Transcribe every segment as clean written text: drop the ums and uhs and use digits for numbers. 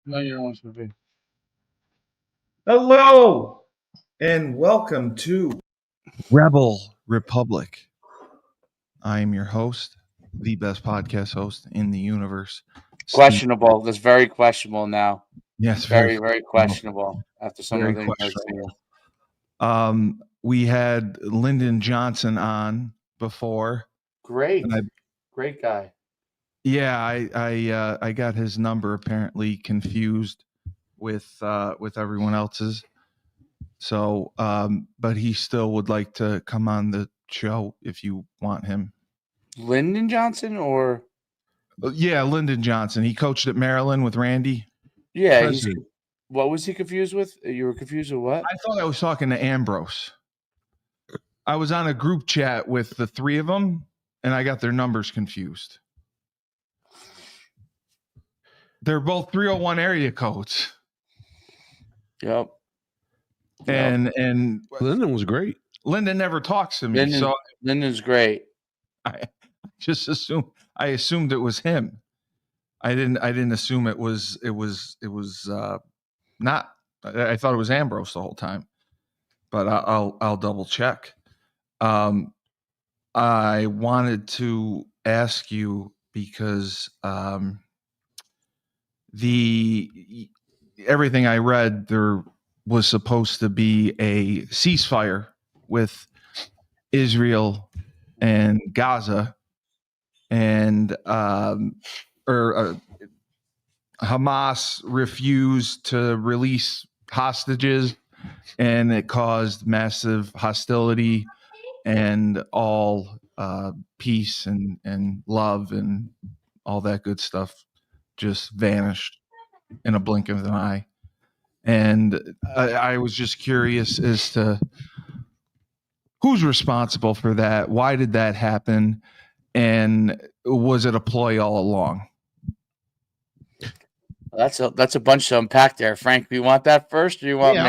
No, you don't want to be. Hello and welcome to Rebel Republic. I am your host, the best podcast host in the universe. Steve. Questionable. That's very questionable now. Yes, Very, very questionable after some very of the things I've seen. questionable. We had Lyndon Johnson on before. Great, And great guy. Yeah, I got his number apparently confused with everyone else's. So, but he still would like to come on the show if you want him. Lyndon Johnson or Yeah, Lyndon Johnson. He coached at Maryland with Randy. yeah, what was he confused with? You were confused with what? I thought I was talking to Ambrose. I was on a group chat with the three of them, and I got their numbers confused. They're both 301 area codes. Yep. And Lyndon was great. Lyndon never talks to me, so Lyndon's great. I assumed it was him. I didn't assume it was not. I thought it was Ambrose the whole time, but I'll double check. I wanted to ask you because everything I read, there was supposed to be a ceasefire with Israel and Gaza, and Hamas refused to release hostages, and it caused massive hostility, and all peace and love and all that good stuff just vanished in a blink of an eye. And I was just curious as to who's responsible for that. Why did that happen? And was it a ploy all along? That's a bunch to unpack there, Frank. Do you want that first, or do you want me?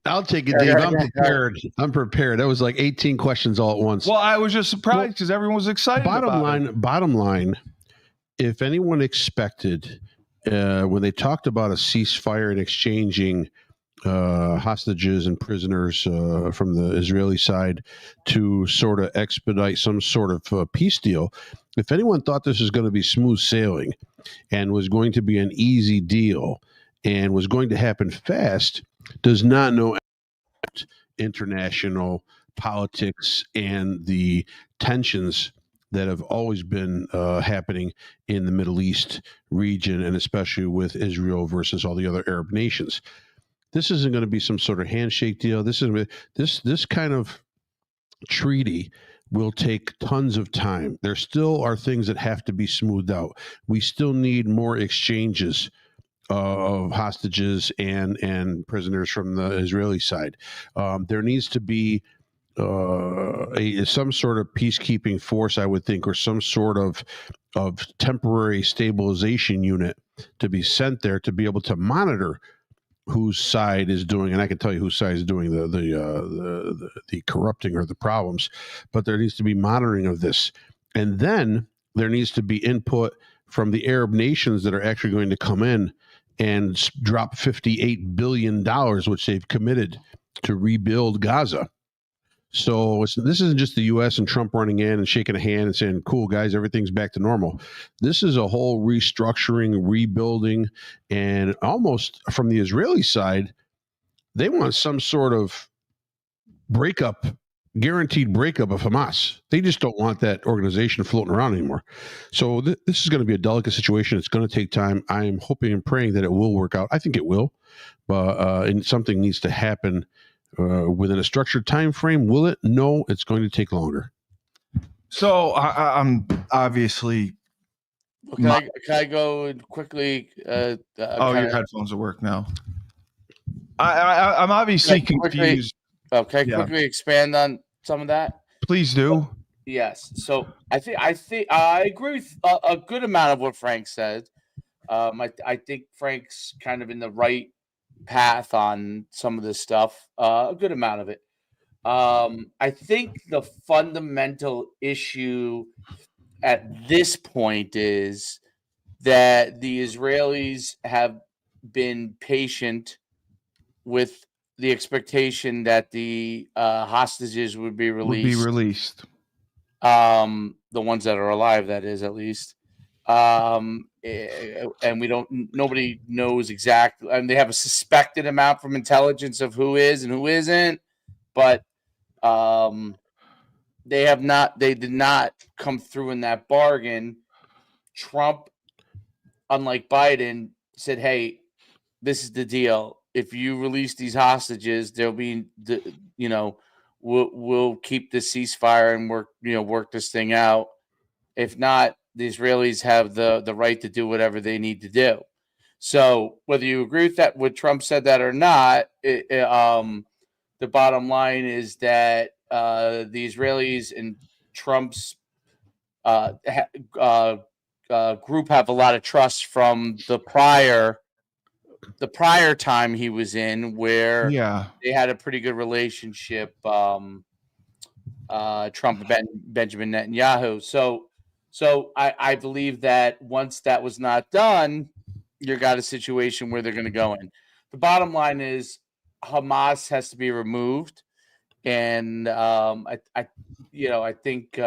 I'll take it, Dave. I'm prepared. I'm prepared. That was like 18 questions all at once. Well, I was just surprised because everyone was excited. Bottom line, if anyone expected when they talked about a ceasefire and exchanging hostages and prisoners from the Israeli side to sort of expedite some sort of peace deal, if anyone thought this was going to be smooth sailing and was going to be an easy deal and was going to happen fast, does not know international politics and the tensions that have always been happening in the Middle East region, and especially with Israel versus all the other Arab nations. This isn't going to be some sort of handshake deal. This kind of treaty will take tons of time. There still are things that have to be smoothed out. We still need more exchanges of hostages and prisoners from the Israeli side. There needs to be some sort of peacekeeping force, I would think, or some sort of temporary stabilization unit to be sent there to be able to monitor whose side is doing, and I can tell you whose side is doing the corrupting or the problems, but there needs to be monitoring of this. And then there needs to be input from the Arab nations that are actually going to come in and drop $58 billion, which they've committed to rebuild Gaza. So this isn't just the U.S. and Trump running in and shaking a hand and saying, cool, guys, everything's back to normal. This is a whole restructuring, rebuilding, and almost from the Israeli side, they want some sort of guaranteed breakup of Hamas. They just don't want that organization floating around anymore. So this is going to be a delicate situation. It's going to take time. I am hoping and praying that it will work out. I think it will, but and something needs to happen within a structured time frame. Will it? No, it's going to take longer. So I'm obviously. Can I go quickly? Your headphones will work now. I'm obviously confused. Quickly expand on some of that. Please do. Yes. So I think I agree with a good amount of what Frank said. I think Frank's kind of in the right path on some of this stuff, a good amount of it. I think the fundamental issue at this point is that the Israelis have been patient with the expectation that the hostages would be released. The ones that are alive, that is, at least. And nobody knows exactly. And they have a suspected amount from intelligence of who is and who isn't, but they did not come through in that bargain. Trump, unlike Biden, said, "Hey, this is the deal. If you release these hostages, there'll be we'll keep the ceasefire and work this thing out. If not, the Israelis have the right to do whatever they need to do." So whether you agree with that, what Trump said that or not, the bottom line is that the Israelis and Trump's group have a lot of trust from the prior time he was in, where they had a pretty good relationship. Trump and Benjamin Netanyahu. So I believe that once that was not done, you got a situation where they're going to go in. The bottom line is Hamas has to be removed, and I think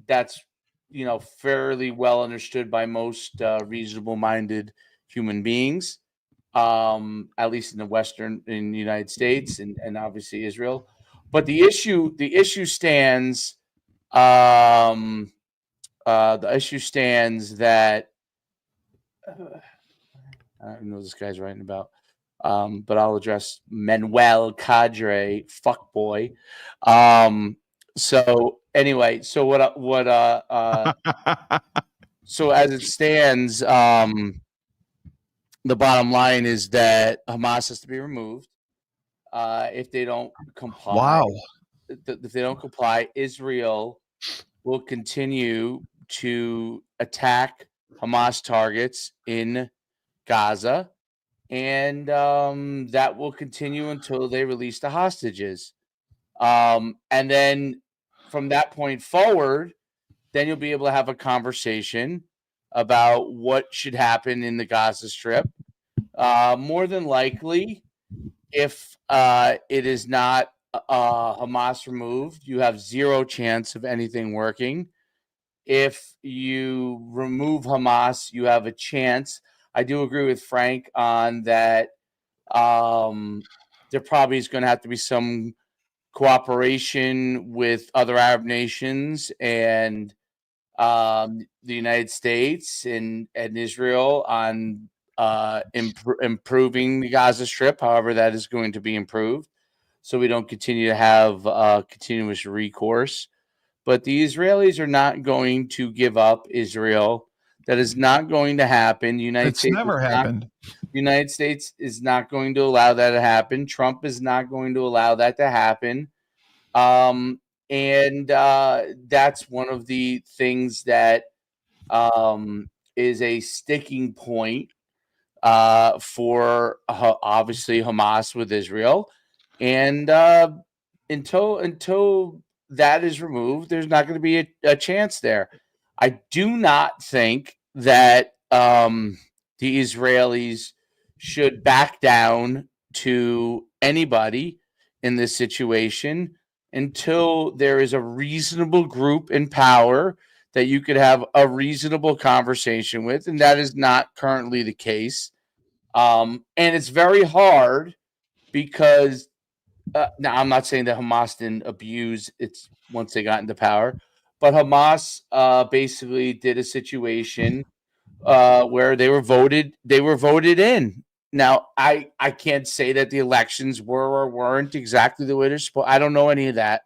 that's fairly well understood by most reasonable-minded human beings, at least in the United States and obviously Israel. But the issue stands. The issue stands that I don't know what this guy's writing about, but I'll address Manuel Cadre fuckboy. So anyway, so so as it stands, the bottom line is that Hamas has to be removed. If they don't comply, if they don't comply, Israel will continue to attack Hamas targets in Gaza, and that will continue until they release the hostages. And then from that point forward, then you'll be able to have a conversation about what should happen in the Gaza Strip. More than likely, if it is not Hamas removed, you have zero chance of anything working. If you remove Hamas, you have a chance. I do agree with Frank on that. There probably is going to have to be some cooperation with other Arab nations and the United States and Israel on improving the Gaza Strip, however that is going to be improved, so we don't continue to have continuous recourse. But the Israelis are not going to give up Israel. That is not going to happen. It's never happened. The United States is not going to allow that to happen. Trump is not going to allow that to happen. And that's one of the things that is a sticking point for obviously Hamas with Israel. And until that is removed, there's not going to be a chance there. I do not think that the Israelis should back down to anybody in this situation until there is a reasonable group in power that you could have a reasonable conversation with, and that is not currently the case. And it's very hard because now I'm not saying that Hamas didn't abuse it once they got into power, but Hamas basically did a situation where they were voted in. Now, I can't say that the elections were or weren't exactly the way they're supposed. I don't know any of that,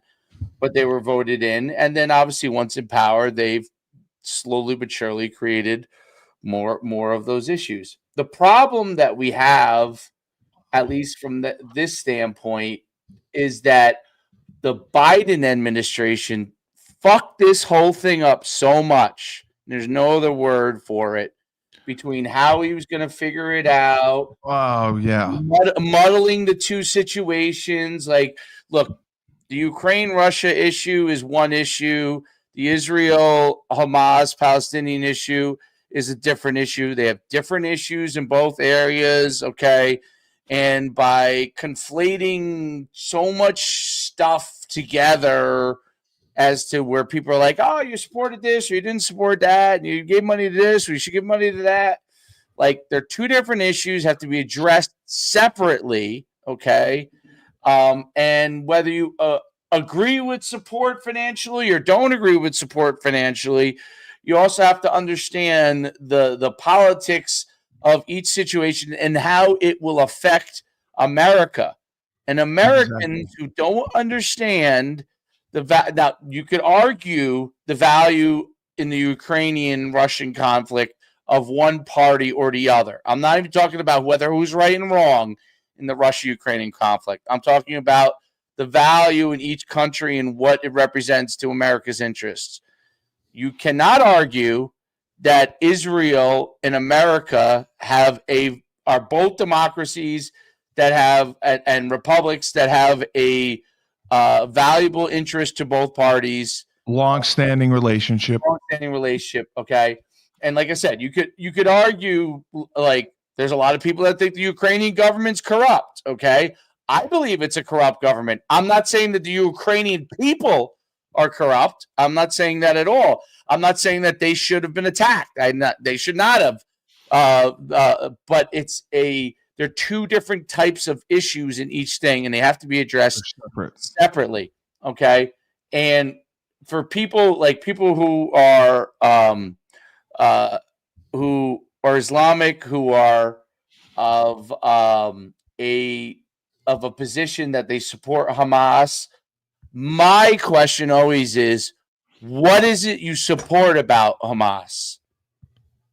but they were voted in, and then obviously once in power, they've slowly but surely created more of those issues. The problem that we have, at least from this standpoint, is that the Biden administration fucked this whole thing up so much. There's no other word for it. Between how he was going to figure it out. Oh, yeah. Muddling the two situations. Like, look, the Ukraine-Russia issue is one issue. The Israel-Hamas-Palestinian issue is a different issue. They have different issues in both areas, okay? And by conflating so much stuff together as to where people are like, oh, you supported this or you didn't support that, and you gave money to this or you should give money to that. Like, they're two different issues, have to be addressed separately, okay? And whether you agree with support financially or don't agree with support financially, you also have to understand the politics of each situation and how it will affect America. And Americans who don't understand now you could argue the value in the Ukrainian-Russian conflict of one party or the other. I'm not even talking about who's right and wrong in the Russia-Ukrainian conflict. I'm talking about the value in each country and what it represents to America's interests. You cannot argue that Israel and America are both democracies that have and republics that have a valuable interest to both parties. Long-standing relationship. Okay. And like I said, you could argue, like, there's a lot of people that think the Ukrainian government's corrupt. Okay. I believe it's a corrupt government. I'm not saying that the Ukrainian people are corrupt. I'm not saying that at all. I'm not saying that they should have been attacked. They should not have. But there are two different types of issues in each thing, and they have to be addressed separately. Okay. And for people who are Islamic, who are of a position that they support Hamas, my question always is, what is it you support about Hamas?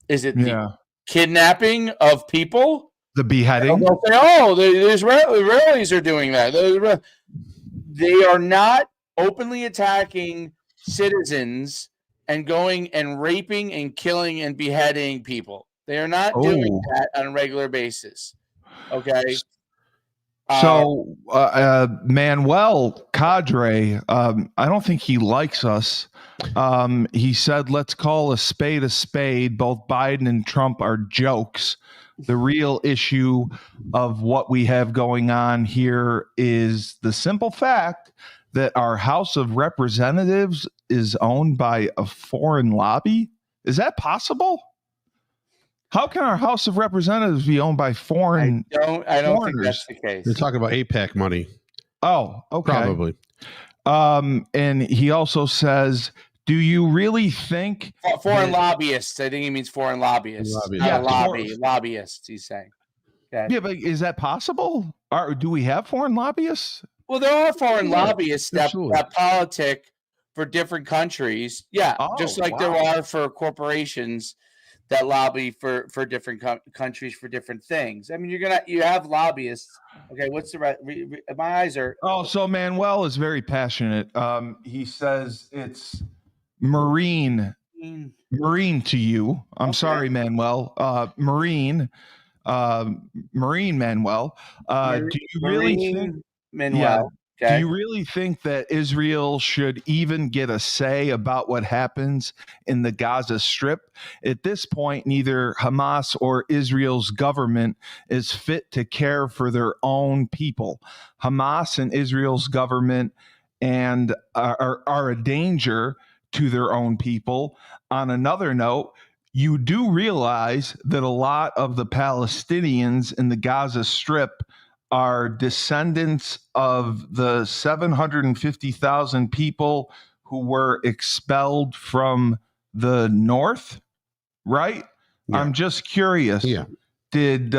Is it the kidnapping of people? The beheading? They'll say, oh, the Israelis are doing that. They are not openly attacking citizens and going and raping and killing and beheading people. They are not doing that on a regular basis. Okay. So Manuel Cadre, I don't think he likes us. He said, let's call a spade a spade. Both Biden and Trump are jokes. The real issue of what we have going on here is the simple fact that our House of Representatives is owned by a foreign lobby. Is that possible? How can our House of Representatives be owned by foreign? I don't think that's the case. They're talking about APAC money. Oh, okay. Probably. And he also says, do you really think foreign lobbyists? I think he means foreign lobbyists. Lobbyists, he's saying. Okay. Yeah, but is that possible? Do we have foreign lobbyists? Well, there are foreign lobbyists that politic for different countries. Yeah, just like there are for corporations that lobby for different countries for different things. I mean, you have lobbyists. Okay, what's the right? My eyes are. Oh, so Manuel is very passionate. He says it's Marine to you. I'm sorry, Manuel. Marine Manuel. Do you really think, Manuel? Yeah, okay. Do you really think that Israel should even get a say about what happens in the Gaza Strip? At this point, neither Hamas or Israel's government is fit to care for their own people. Hamas and Israel's government are a danger to their own people. On another note, you do realize that a lot of the Palestinians in the Gaza Strip are descendants of the 750,000 people who were expelled from the north, right? Yeah. I'm just curious. Yeah. Did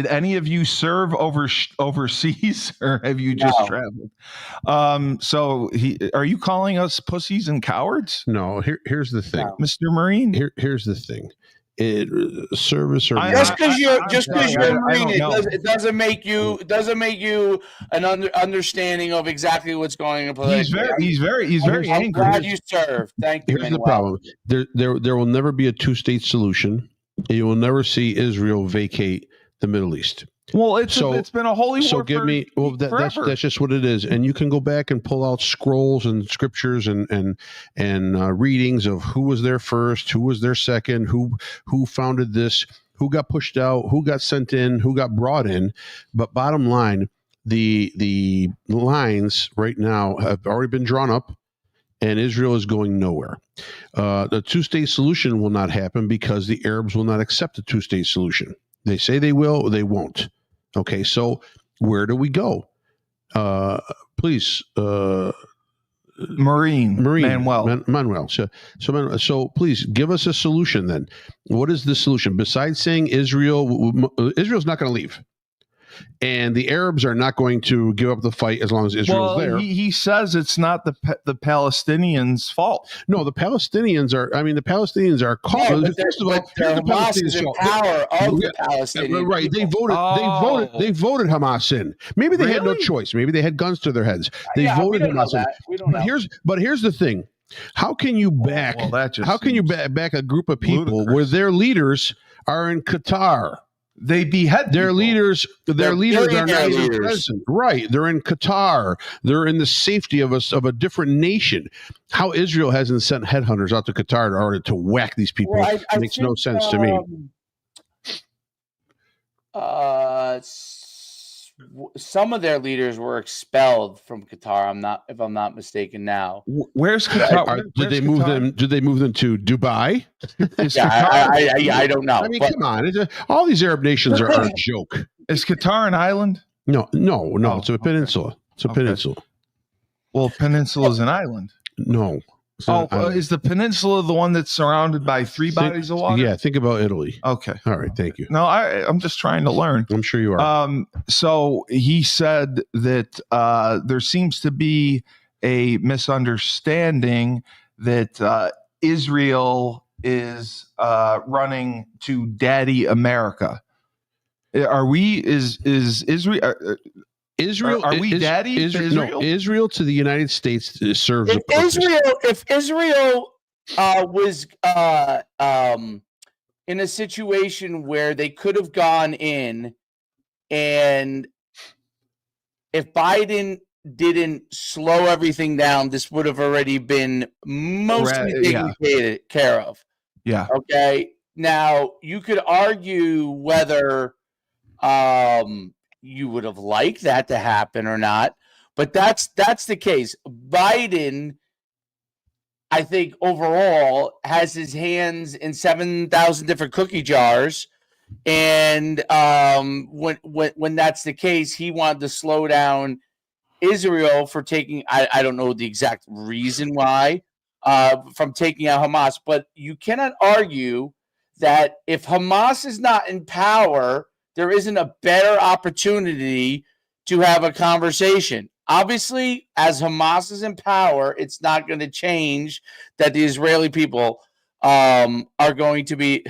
any of you serve overseas, or have you just traveled? So are you calling us pussies and cowards? No. Here's the thing, Mr. Marine. Here's the thing. Service or just because you're a Marine, it doesn't make you an understanding of exactly what's going on. He's very angry. I'm glad you served. Thank you. Here's the problem. There will never be a two-state solution. You will never see Israel vacate the Middle East. Well, it's been a holy war. So give me that's just what it is, and you can go back and pull out scrolls and scriptures and readings of who was there first, who was there second, who founded this, who got pushed out, who got sent in, who got brought in. But bottom line, the lines right now have already been drawn up, and Israel is going nowhere. The two-state solution will not happen because the Arabs will not accept the two-state solution. They say they will, they won't. Okay, so where do we go? Please, Manuel. So please give us a solution then. What is the solution besides saying Israel's not going to leave? And the Arabs are not going to give up the fight as long as Israel's there. He says it's not the Palestinians' fault. No, the Palestinians are called. No, but Hamas is in power of the Palestinians. Right? They voted Hamas in. Maybe they had no choice. Maybe they had guns to their heads. They voted Hamas in. We don't know. But here's the thing: how can you back? Back a group of people where their leaders are in Qatar? They behead their leaders. Their leaders are not present. Right. They're in Qatar. They're in the safety of a different nation. How Israel hasn't sent headhunters out to Qatar in order to whack these people makes no sense to me. Some of their leaders were expelled from Qatar. If I'm not mistaken. Now, where's Qatar? Did they move them? Did they move them to Dubai? I don't know. I mean, come on! All these Arab nations are a joke. Is Qatar an island? No. It's a peninsula. It's a peninsula. Well, peninsula is an island. No. Is the peninsula the one that's surrounded by three bodies of water? Yeah, think about Italy. Okay. All right, thank you. No, I'm just trying to learn. I'm sure you are. So he said that there seems to be a misunderstanding that Israel is running to Daddy America. Are we? Is Israel? Are we daddy to Israel? No, Israel to the United States serves a purpose. If Israel was in a situation where they could have gone in, and if Biden didn't slow everything down, this would have already been mostly taken care of. Yeah. Okay. Now you could argue whether you would have liked that to happen or not, but that's the case. Biden, I think, overall has his hands in 7,000 different cookie jars, and when that's the case, he wanted to slow down Israel for taking. I don't know the exact reason why from taking out Hamas, but you cannot argue that if Hamas is not in power, there isn't a better opportunity to have a conversation. Obviously, as Hamas is in power, it's not going to change that the Israeli people are going to be.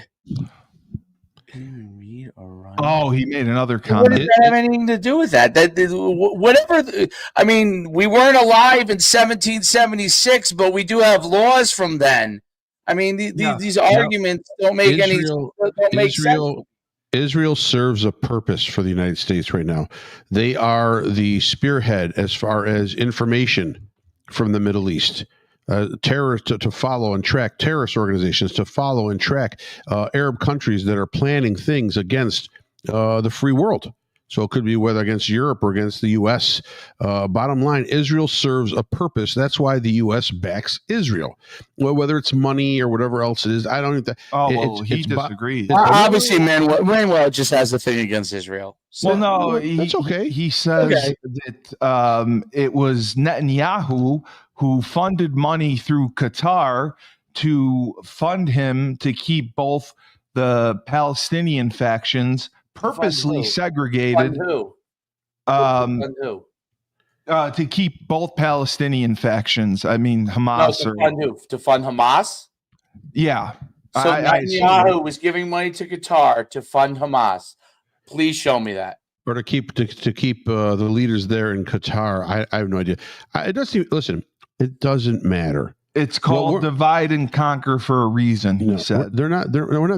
Oh, he made another comment. What does that have anything to do with that? Whatever. I mean, we weren't alive in 1776, but we do have laws from then. I mean, these arguments don't make sense. Israel serves a purpose for the United States right now. They are the spearhead as far as information from the Middle East. Terrorists to follow and track, terrorist organizations to follow and track Arab countries that are planning things against the free world. So it could be whether against Europe or against the U.S. Bottom line, Israel serves a purpose. That's why the U.S. backs Israel. Well, whether it's money or whatever else it is, I don't think that. He disagrees. Obviously, Manuel just has a thing against Israel. So, well, no, that's okay. He says that it was Netanyahu who funded money through Qatar to fund him to keep both the Palestinian factions purposely segregated. To keep both Palestinian factions. I mean, Hamas. To fund Hamas? Yeah. So Netanyahu was giving money to Qatar to fund Hamas. Please show me that. Or to keep the leaders there in Qatar. I have no idea. It doesn't matter. It's called divide and conquer for a reason, he said. We're not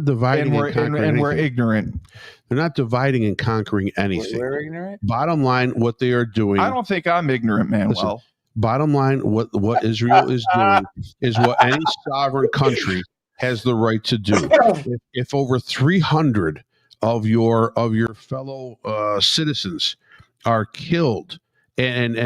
dividing and conquering and we're ignorant. They're not dividing and conquering anything. We're ignorant? Bottom line, what they are doing. I don't think I'm ignorant, Manuel. Bottom line, what Israel is doing is what any sovereign country has the right to do. If over 300 of your fellow citizens are killed, and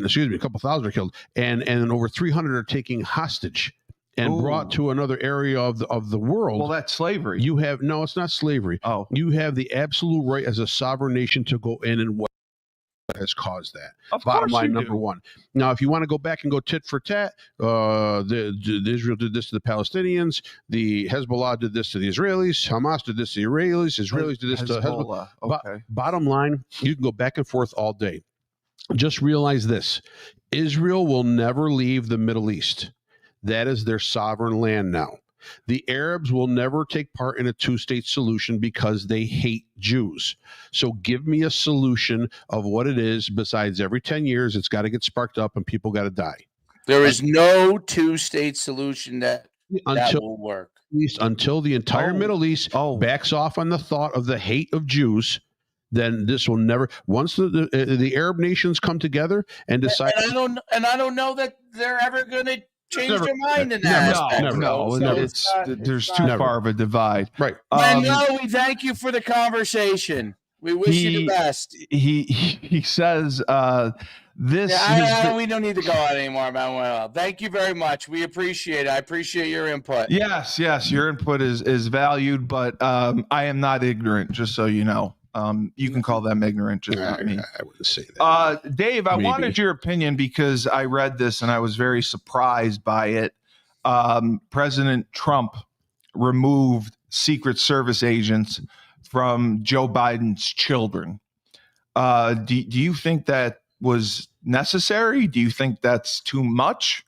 excuse me, a couple thousand are killed, and over 300 are taking hostage and brought to another area of the world. Well, that's slavery. No, it's not slavery. Oh, you have the absolute right as a sovereign nation to go in and what has caused that. Bottom line, number one. Now, if you want to go back and go tit for tat, the Israel did this to the Palestinians, the Hezbollah did this to the Israelis, Hamas did this to the Israelis did this to Hezbollah. Okay. Bottom line, you can go back and forth all day. Just realize this: Israel will never leave the Middle East. That is their sovereign land now. The Arabs will never take part in a two-state solution because they hate Jews. So give me a solution of what it is besides every 10 years it's got to get sparked up and people got to die. There is no two-state solution that will work. Until the entire Middle East backs off on the thought of the hate of Jews, then this will never. Once the Arab nations come together and decide, and I don't know that they're ever going to change their mind in that aspect. No, there's too far of a divide. Right. No, we thank you for the conversation. We wish you the best. He says this. We don't need to go out anymore, Manuel. Thank you very much. We appreciate it. I appreciate your input. Yes, your input is valued, but I am not ignorant, just so you know. You can call them ignorant, just not me. I wouldn't say that. Dave, I wanted your opinion because I read this and I was very surprised by it. President Trump removed Secret Service agents from Joe Biden's children. Do you think that was necessary? Do you think that's too much?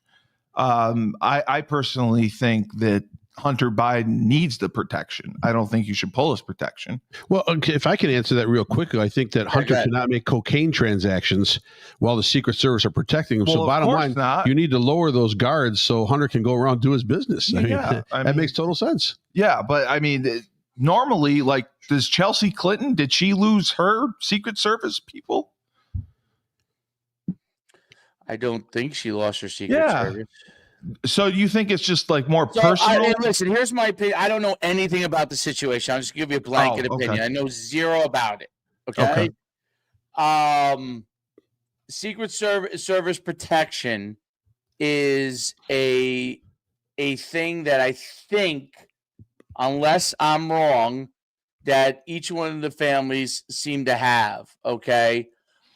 I personally think that Hunter Biden needs the protection. I don't think you should pull his protection. Well, okay, if I can answer that real quickly, I think that Hunter cannot make cocaine transactions while the Secret Service are protecting him. Well, so bottom line, you need to lower those guards so Hunter can go around and do his business. I mean, that makes total sense. Yeah, but I mean, normally, like, does Chelsea Clinton, did she lose her Secret Service people? I don't think she lost her Secret Service. So you think it's just like more personal? Listen, here's my opinion. I don't know anything about the situation. I'll just give you a blanket opinion. I know zero about it. Okay. Secret Service protection is a thing that I think, unless I'm wrong, that each one of the families seem to have. Okay.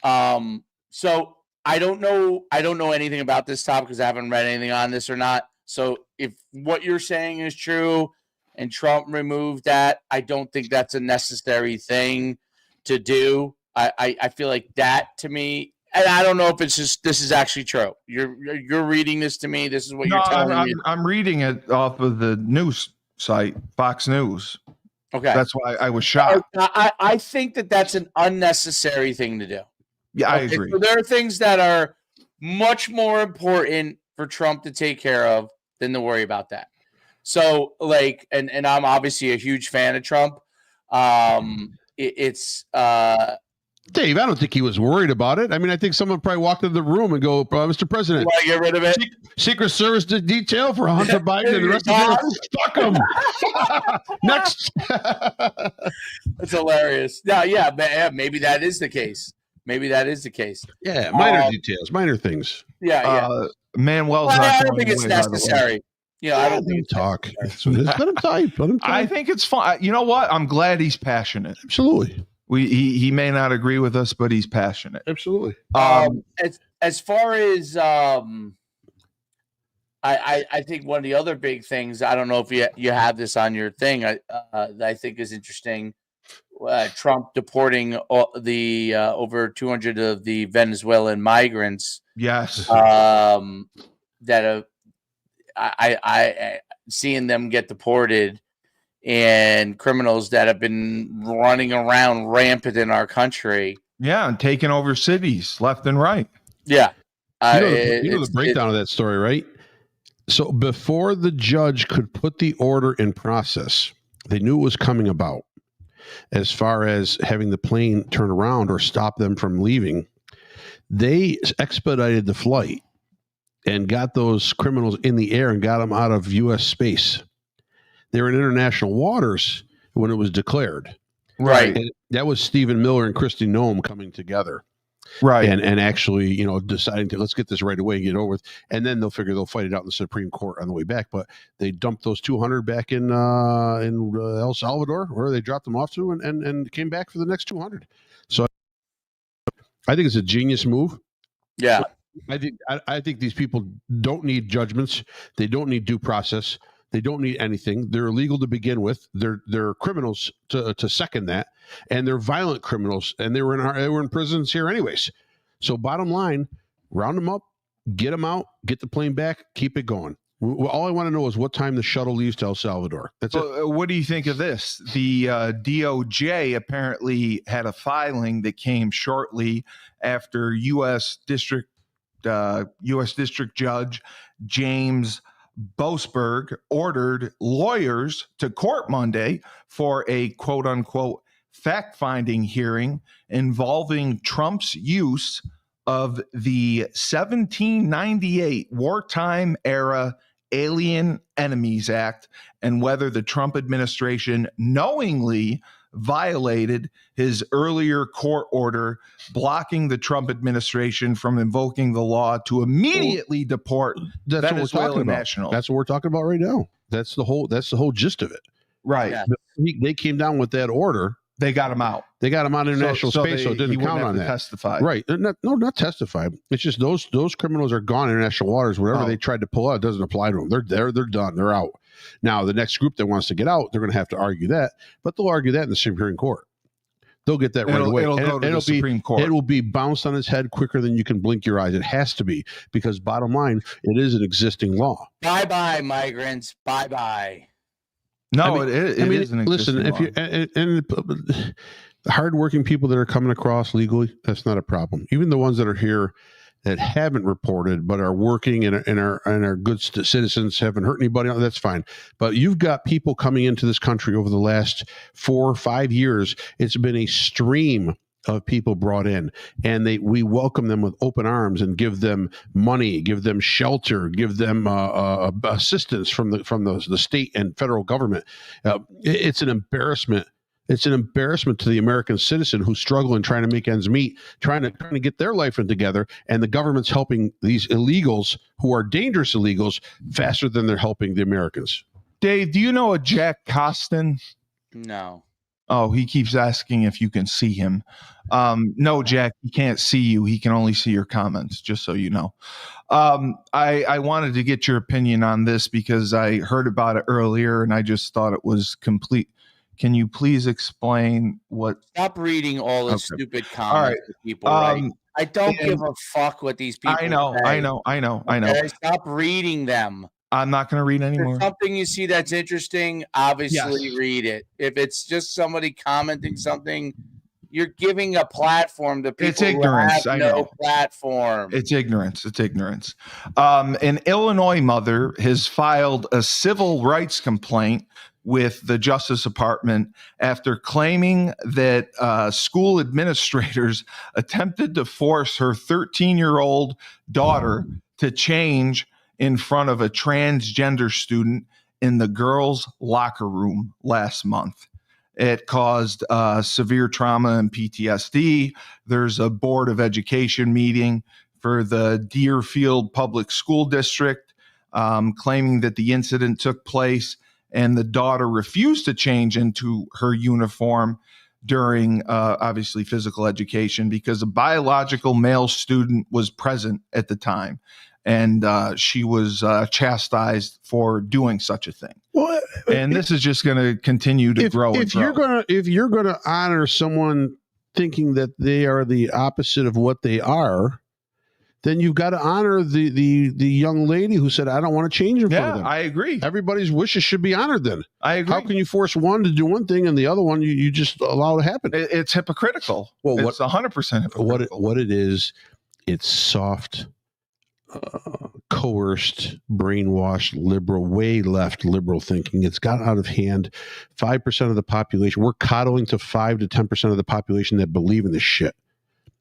So I don't know anything about this topic because I haven't read anything on this or not. So if what you're saying is true and Trump removed that, I don't think that's a necessary thing to do. I feel like that, to me, and I don't know if it's just this is actually true. You're reading this to me. This is what you're telling me. I'm reading it off of the news site, Fox News. Okay, that's why I was shocked. I think that's an unnecessary thing to do. Yeah, I agree. So there are things that are much more important for Trump to take care of than to worry about that. So, like, and I'm obviously a huge fan of Trump. Dave, I don't think he was worried about it. I mean, I think someone probably walked into the room and go, Mr. President, want to get rid of it? Secret Service detail for Hunter Biden and the rest of the fuck him. Next. That's hilarious. Yeah, maybe that is the case. Yeah, minor details, minor things. Yeah. Manuel's not I don't think it's necessary. I don't think talk. Let him type. I think it's fun. You know what? I'm glad he's passionate. Absolutely. He may not agree with us, but he's passionate. Absolutely. As far as I think one of the other big things, I don't know if you have this on your thing, that I think is interesting. Trump deporting the over 200 of the Venezuelan migrants. Yes. That I seeing them get deported, and criminals that have been running around rampant in our country. Yeah, and taking over cities left and right. Yeah. You know the breakdown of that story, right? So before the judge could put the order in process, they knew it was coming about. As far as having the plane turn around or stop them from leaving, they expedited the flight and got those criminals in the air and got them out of U.S. space. They were in international waters when it was declared. Right. And that was Stephen Miller and Kristi Noem coming together. Right. And actually, deciding to let's get this right away and get over with. And then they'll figure they'll fight it out in the Supreme Court on the way back. But they dumped those 200 back in El Salvador, where they dropped them off to, and came back for the next 200. So I think it's a genius move. Yeah. I think these people don't need judgments. They don't need due process. They don't need anything. They're illegal to begin with. They're criminals to second that, and they're violent criminals. And they were in prisons here anyways. So bottom line, round them up, get them out, get the plane back, keep it going. All I want to know is what time the shuttle leaves to El Salvador. That's it. What do you think of this? The DOJ apparently had a filing that came shortly after U.S. District Judge James Boasberg ordered lawyers to court Monday for a quote unquote fact-finding hearing involving Trump's use of the 1798 wartime era Alien Enemies Act and whether the Trump administration knowingly violated his earlier court order blocking the Trump administration from invoking the law to immediately deport Venezuelan nationals. That's what we're talking about right now. That's the whole gist of it. Right. Yeah. They came down with that order. They got him out. They got him out of international space, so it didn't count on that. Testify. Right. Not testify. It's just those criminals are gone in international waters. Whatever they tried to pull out doesn't apply to them. They're done. They're out. Now, the next group that wants to get out, they're going to have to argue that, but they'll argue that in the Supreme Court. They'll get that right away. It'll go to the Supreme Court. It will be bounced on its head quicker than you can blink your eyes. It has to be, because bottom line, it is an existing law. Bye-bye, migrants. Bye-bye. No, it is an existing law. The hardworking people that are coming across legally, that's not a problem. Even the ones that are here that haven't reported but are working and are good citizens, haven't hurt anybody, that's fine. But you've got people coming into this country over the last 4 or 5 years. It's been a stream of people brought in, and we welcome them with open arms and give them money, give them shelter, give them assistance from the state and federal government. It's an embarrassment. It's an embarrassment to the American citizen who's struggling, trying to make ends meet, trying to get their life together, and the government's helping these illegals who are dangerous illegals faster than they're helping the Americans. Dave, do you know a Jack Costin? No. Oh, he keeps asking if you can see him. No, Jack, he can't see you. He can only see your comments, just so you know. I wanted to get your opinion on this because I heard about it earlier and I just thought it was complete. Can you please explain what? Stop reading all the stupid comments that people write. I don't give a fuck what these people I know. Okay? Stop reading them. I'm not going to read anymore. If something you see that's interesting, obviously read it. If it's just somebody commenting something, you're giving a platform to people it's ignorance. who have no platform. It's ignorance. An Illinois mother has filed a civil rights complaint with the Justice Department after claiming that school administrators attempted to force her 13-year-old daughter to change in front of a transgender student in the girls' locker room last month. It caused severe trauma and PTSD. There's a Board of Education meeting for the Deerfield Public School District claiming that the incident took place and the daughter refused to change into her uniform during, obviously, physical education because a biological male student was present at the time. And she was chastised for doing such a thing. Well, and this is just going to continue to grow. If you're gonna honor someone thinking that they are the opposite of what they are, then you've got to honor the young lady who said, "I don't want to change in front of them." I agree. Everybody's wishes should be honored. Then I agree. How can you force one to do one thing and the other one you just allow to happen? It's hypocritical. Well, it's 100% hypocritical. What it is, it's soft coerced, brainwashed, liberal, way left liberal thinking. It's got out of hand. 5% of the population, we're coddling to 5 to 10% of the population that believe in this shit.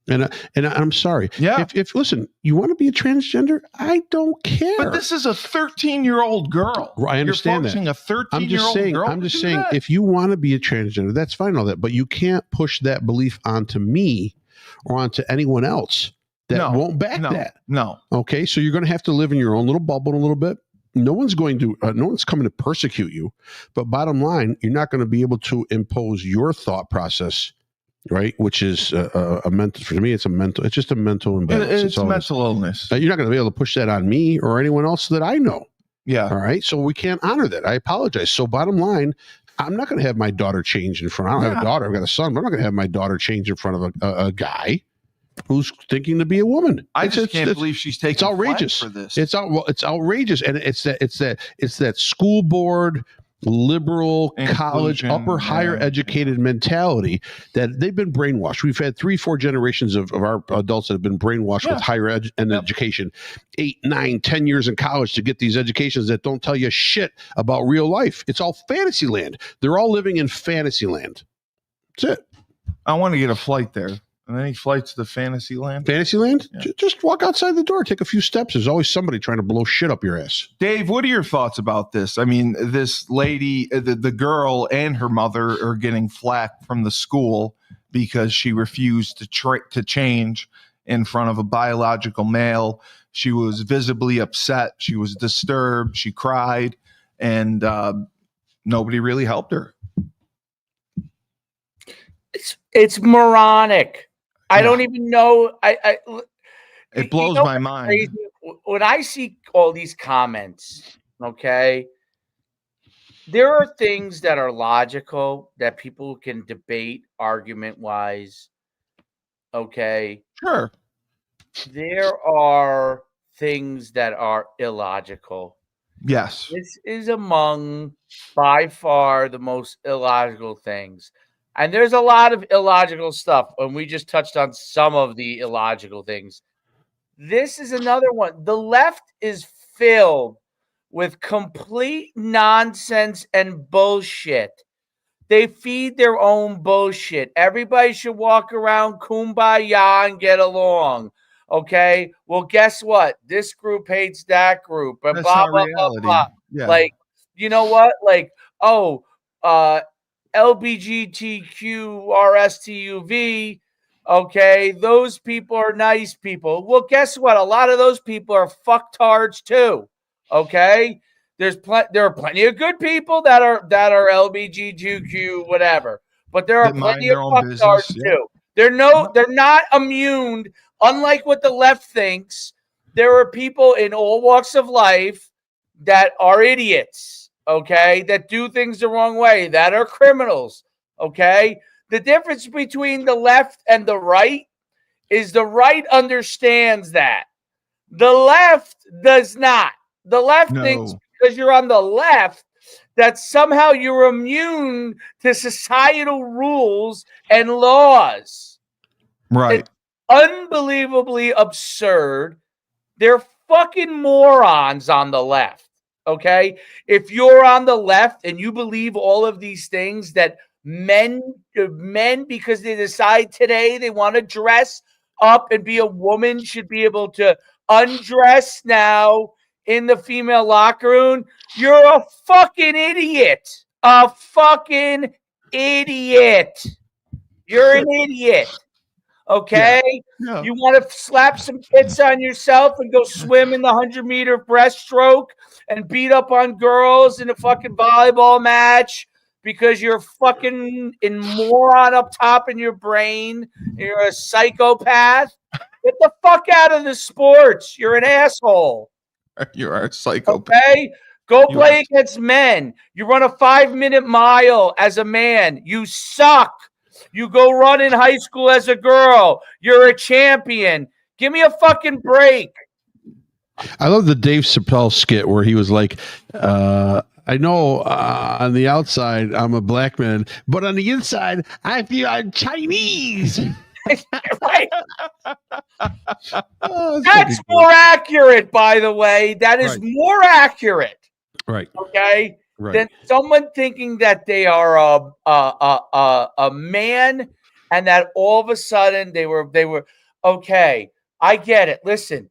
And I'm sorry. Yeah. If listen, you want to be a transgender, I don't care. But this is a 13-year-old girl. I understand that. You're a 13-year-old girl. I'm just saying, if you want to be a transgender, that's fine, all that. But you can't push that belief onto me or onto anyone else that won't back that. No. Okay, so you're going to have to live in your own little bubble a little bit. No one's coming to persecute you. But bottom line, you're not going to be able to impose your thought process, right? Which is a mental. For me, it's just a mental imbalance. It's a mental illness. You're not going to be able to push that on me or anyone else that I know. Yeah. All right. So we can't honor that. I apologize. So bottom line, I'm not going to have my daughter change in front. I don't have a daughter. I've got a son. But I'm not going to have my daughter change in front of a guy who's thinking to be a woman. I just can't believe she's taking. It's outrageous for this. It's outrageous, and it's that school board liberal college upper higher educated mentality that they've been brainwashed. We've had 3-4 generations of our adults that have been brainwashed with higher education, 8, 9, 10 years in college to get these educations that don't tell you shit about real life. It's all fantasy land. They're all living in fantasy land. That's it. I want to get a flight there. And any flights to Fantasyland? Fantasyland? Yeah. Just walk outside the door, take a few steps. There's always somebody trying to blow shit up your ass. Dave, what are your thoughts about this? I mean, this lady, the girl and her mother are getting flack from the school because she refused to change in front of a biological male. She was visibly upset. She was disturbed. She cried, and nobody really helped her. It's moronic. I don't even know. It blows my mind. Crazy? When I see all these comments, okay, there are things that are logical that people can debate argument-wise, okay? Sure. There are things that are illogical. Yes. This is among, by far, the most illogical things. And there's a lot of illogical stuff, and we just touched on some of the illogical things. This is another one. The left is filled with complete nonsense and bullshit. They feed their own bullshit. Everybody should walk around kumbaya and get along. Okay? Well, guess what? This group hates that group. And that's blah, blah, reality. blah, blah. Yeah. Like, you know what? Like, LBGTQRSTUV, okay, those people are nice people. Well, guess what? A lot of those people are fucktards too. Okay, there are plenty of good people that are LBGTQ whatever, but there are plenty of fucktards too. They're not immune. Unlike what the left thinks, there are people in all walks of life that are idiots. Okay, that do things the wrong way, that are criminals. Okay, the difference between the left and the right is the right understands that. The left does not. The left thinks because you're on the left that somehow you're immune to societal rules and laws. Right. It's unbelievably absurd. They're fucking morons on the left. Okay, if you're on the left and you believe all of these things that men, because they decide today they want to dress up and be a woman, should be able to undress now in the female locker room, you're a fucking idiot. A fucking idiot. You're an idiot. Okay, yeah. You want to slap some tits on yourself and go swim in the 100-meter breaststroke and beat up on girls in a fucking volleyball match because you're fucking a moron up top in your brain. You're a psychopath. Get the fuck out of the sports. You're an asshole. You are a psychopath. Okay, go play against men. You run a 5-minute mile as a man. You suck. You go run in high school as a girl. You're a champion. Give me a fucking break. I love the Dave Chappelle skit where he was like, I know on the outside I'm a black man, but on the inside I feel I'm Chinese. Right. Oh, That's more accurate, by the way. That is Right. more accurate. Right. Okay. Right. Than someone thinking that they are a man, and that all of a sudden they were okay. I get it. Listen,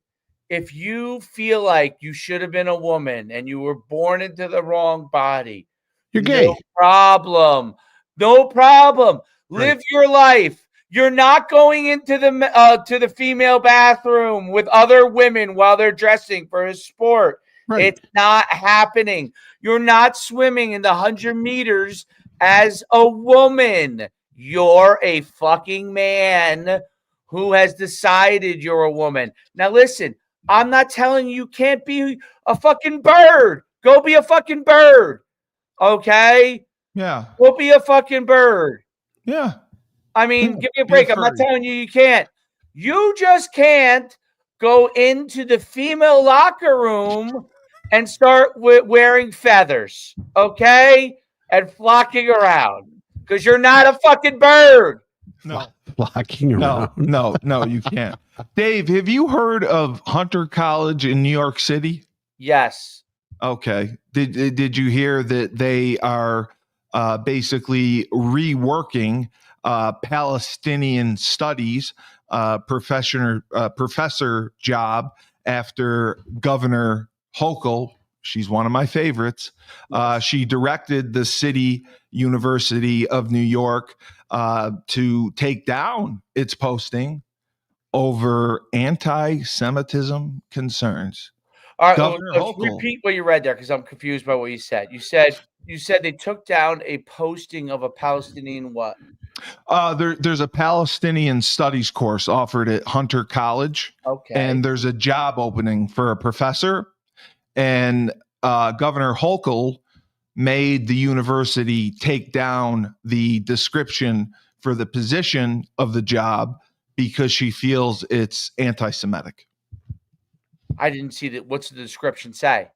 if you feel like you should have been a woman and you were born into the wrong body, You're gay. no problem. No problem. Live Right. your life. You're not going into the female bathroom with other women while they're dressing for a sport. Right. It's not happening. You're not swimming in the 100 meters as a woman. You're a fucking man who has decided you're a woman. Now, listen, I'm not telling you can't be a fucking bird. Go be a fucking bird. Okay? Yeah. Go be a fucking bird. Yeah. I mean, Yeah, give me a be a break. I'm not furry. telling you can't. You just can't go into the female locker room and start wearing feathers, okay? And flocking around because you're not a fucking bird. No. Flocking around. No, you can't. Dave, have you heard of Hunter College in New York City? Yes. Okay. Did you hear that they are basically reworking Palestinian studies professor job after Governor Hochul? She's one of my favorites. She directed the City University of New York to take down its posting over anti-Semitism concerns. All right, Governor let's Hochul. repeat what you read there because I'm confused by what you said. You said they took down a posting of a Palestinian what? There's a Palestinian studies course offered at Hunter College, Okay. and there's a job opening for a professor. And Governor Hochul made the university take down the description for the position of the job because she feels it's anti-Semitic. I didn't see that. What's the description say?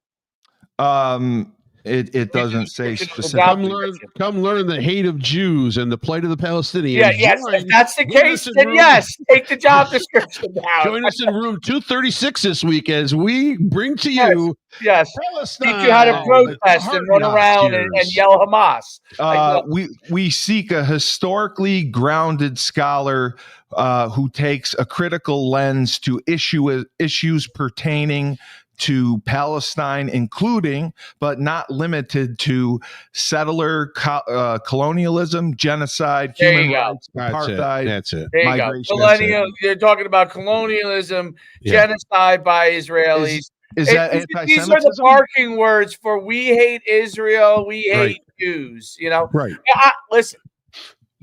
It doesn't say description of the specifically. Come learn the hate of Jews and the plight of the Palestinians. Yeah, yes. If that's the case, then yes, take the job description down. Join us in room 236 this week as we bring to you Yes. Palestine. Teach you how to protest and run around and yell Hamas. We seek a historically grounded scholar who takes a critical lens to issues pertaining to Palestine, including but not limited to settler colonialism, genocide, human rights, apartheid. That's it. There you migration. go. You're talking about colonialism, genocide by Israelis. Is that anti-Semitism? These are the barking words for we hate Israel, we hate Jews. You know, right? Listen.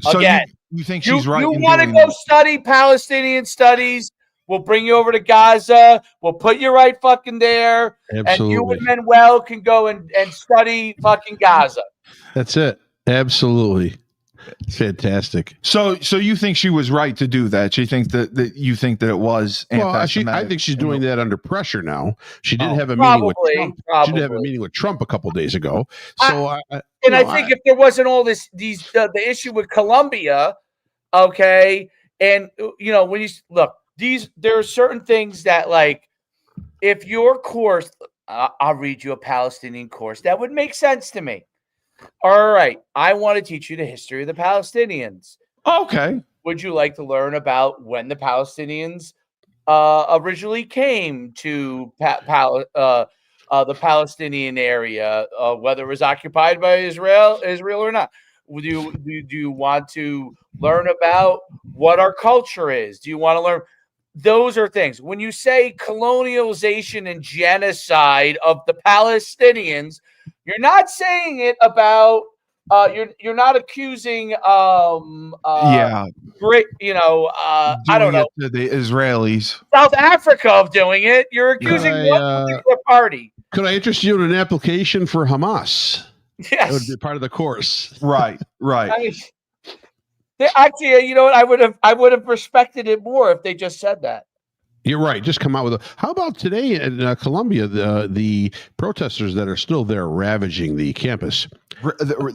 So again, you think she's right? You in want to doing go that? study Palestinian studies? We'll bring you over to Gaza. We'll put you right fucking there. Absolutely. And you and Manuel can go and study fucking Gaza. That's it. Absolutely. Fantastic. So you think she was right to do that? You think that you think that it was anti-Semitic? I think she's doing that under pressure now. She did have a meeting with Trump. She did have a meeting with Trump a couple days ago. So I think if there wasn't all the issue with Colombia, okay, and when you look. There are certain things that, like, if your course, I'll read you a Palestinian course, that would make sense to me. All right, I want to teach you the history of the Palestinians. Okay. Would you like to learn about when the Palestinians originally came to the Palestinian area, whether it was occupied by Israel or not? Do you want to learn about what our culture is? Do you want to learn? Those are things. When you say colonialization and genocide of the Palestinians, you're not saying it about you're not accusing I don't know, to the Israelis, South Africa of doing it. You're accusing one particular party. Could I interest you in an application for Hamas? Yes, that would be part of the course. Right. Actually, you know what? I would have respected it more if they just said that. You're right. Just come out with how about today in Colombia, the protesters that are still there ravaging the campus?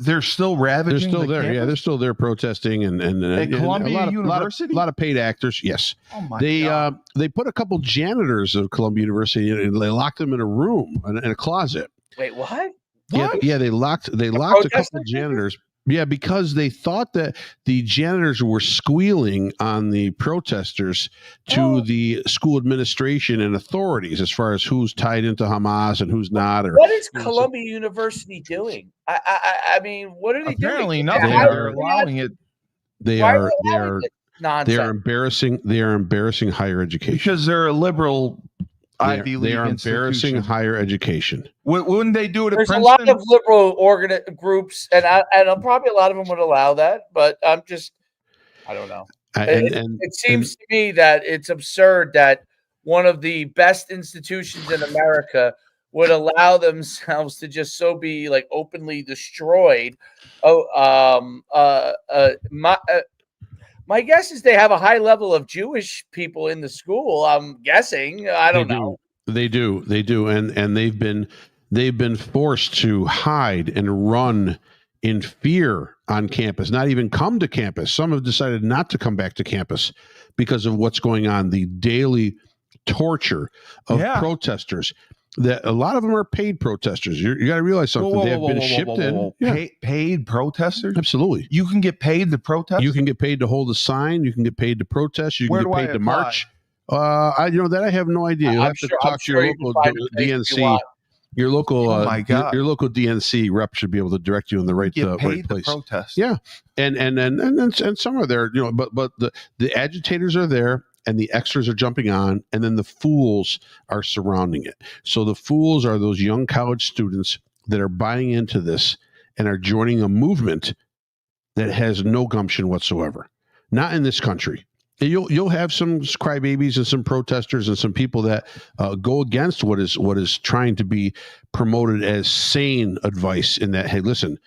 They're still They're ravaging. still the there. Yeah, campus? they're still there protesting and At Columbia a University? lot of paid actors. Yes, Oh my God. they put a couple janitors of Columbia University and they locked them in a room in a closet. Wait, what? What? Yeah, they locked a couple janitors. Yeah, because they thought that the janitors were squealing on the protesters to the school administration and authorities as far as who's tied into Hamas and who's not. Or What is Columbia University doing? I mean, what are they Apparently doing? nothing. They They're are- allowing it They Why are they allowing this nonsense? they are embarrassing higher education. because they're a liberal Ivy League They are embarrassing institution. higher education. Wouldn't they do it at There's a Princeton? lot of liberal groups, and probably a lot of them would allow that, but I don't know. It seems to me that it's absurd that one of the best institutions in America would allow themselves to just so be like openly destroyed. My guess is they have a high level of Jewish people in the school. I'm guessing. I don't know. They do, and they've been forced to hide and run in fear on campus, not even come to campus. Some have decided not to come back to campus because of what's going on, the daily torture of protesters. That a lot of them are paid protesters. You got to realize something. They have been shipped in. Yeah. Paid protesters? Absolutely. You can get paid to protest? You can get paid to hold a sign. You can get paid to protest. You can get paid to march. I have no idea. You'll have to talk to your local DNC. Your local, your local DNC rep should be able to direct you in the right place. Protest. Yeah, and some are there, but the agitators are there, and the extras are jumping on, and then the fools are surrounding it. So the fools are those young college students that are buying into this and are joining a movement that has no gumption whatsoever. Not in this country. You'll have some crybabies and some protesters and some people that go against what is trying to be promoted as sane advice. In that, hey, listen,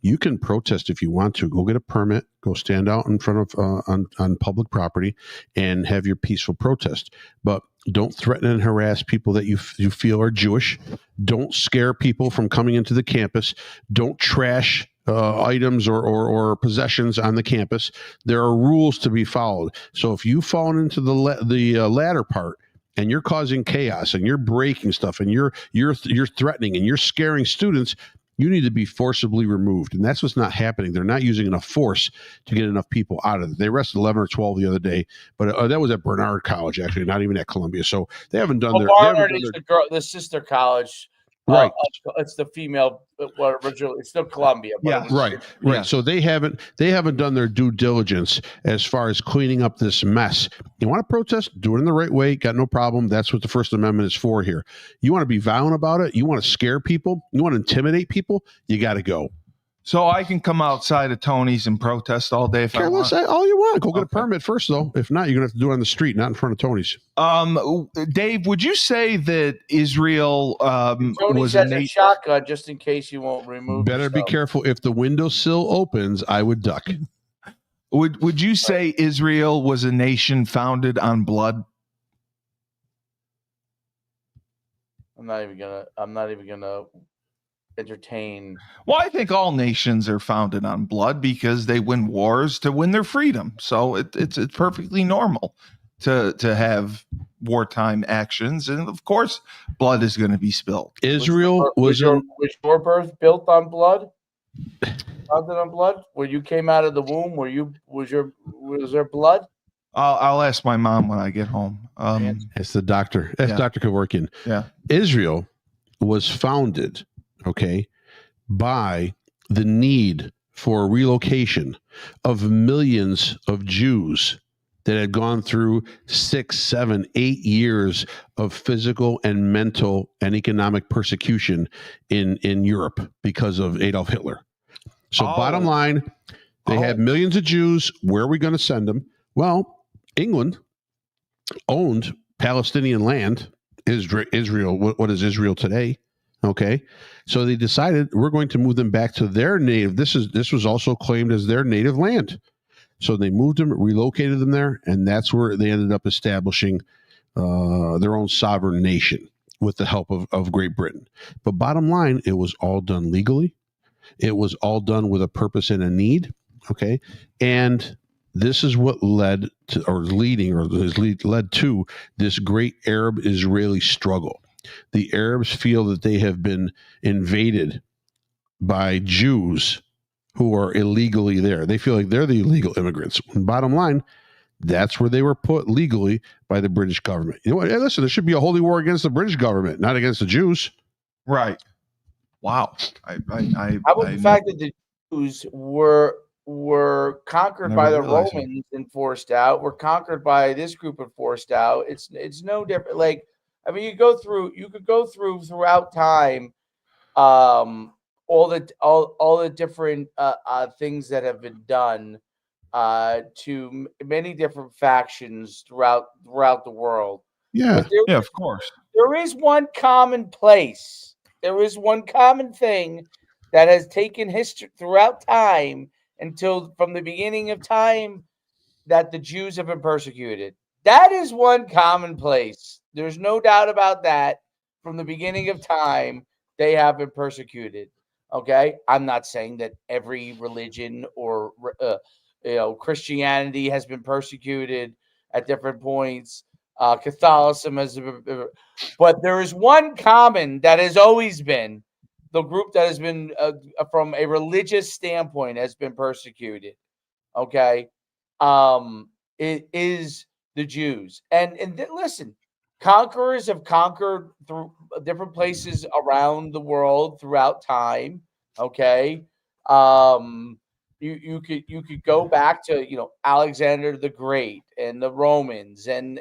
you can protest if you want to. Go get a permit. Go stand out in front of on public property and have your peaceful protest. But don't threaten and harass people that you feel are Jewish. Don't scare people from coming into the campus. Don't trash items or possessions on the campus. There are rules to be followed. So if you fall into the latter part and you're causing chaos and you're breaking stuff and you're threatening and you're scaring students, you need to be forcibly removed. And that's what's not happening. They're not using enough force to get enough people out of it. They arrested 11 or 12 the other day, but that was at Bernard College, actually, not even at Columbia. So they haven't done Barnard is the sister college. Right. It's the female. Originally, it's still Columbia. Yeah. Right. Yeah. So they haven't done their due diligence as far as cleaning up this mess. You want to protest? Do it in the right way. Got no problem. That's what the First Amendment is for here. You want to be violent about it? You want to scare people? You want to intimidate people? You got to go. So I can come outside of Tony's and protest all day if I want. All you want. Go get a permit first, though. If not, you're going to have to do it on the street, not in front of Tony's. Dave, would you say that Israel Tony's has a shotgun just in case you won't remove? Better be careful. If the windowsill opens, I would duck. Would you say Israel was a nation founded on blood? I'm not even gonna entertain. Well, I think all nations are founded on blood because they win wars to win their freedom. So it's perfectly normal to have wartime actions, and of course, blood is going to be spilled. Israel was your birth built on blood? Founded on blood? When you came out of the womb, was there blood? I'll ask my mom when I get home. It's the doctor. That's Dr. Kevorkian. Yeah. Israel was founded, by the need for relocation of millions of Jews that had gone through 6, 7, 8 years of physical and mental and economic persecution in Europe because of Adolf Hitler. So bottom line, they had millions of Jews. Where are we going to send them? Well, England owned Palestinian land, Israel. What is Israel today? So they decided we're going to move them back to their native. This was also claimed as their native land. So they moved them, relocated them there, and that's where they ended up establishing their own sovereign nation with the help of Great Britain. But bottom line, it was all done legally. It was all done with a purpose and a need. Okay. And this is what led to, or leading, or led to this great Arab-Israeli struggle. The Arabs feel that they have been invaded by Jews who are illegally there. They feel like they're the illegal immigrants. And bottom line, that's where they were put legally by the British government. You know what? Hey, listen, there should be a holy war against the British government, not against the Jews. Right. Wow. How about the fact that the Jews were conquered by the Romans and forced out, were conquered by this group and forced out? It's no different. Like, I mean, you could go through throughout time, all the different things that have been done to many different factions throughout the world. Yeah. Yeah, of course. There is one common place. There is one common thing that has taken history throughout time until from the beginning of time that the Jews have been persecuted. That is one common place. There's no doubt about that. From the beginning of time, they have been persecuted. Okay, I'm not saying that every religion or Christianity has been persecuted at different points. Catholicism has, but there is one common that has always been the group that has been, from a religious standpoint, has been persecuted. Okay, it is the Jews, and listen, conquerors have conquered through different places around the world throughout time. Okay, you could go back to Alexander the Great and the Romans and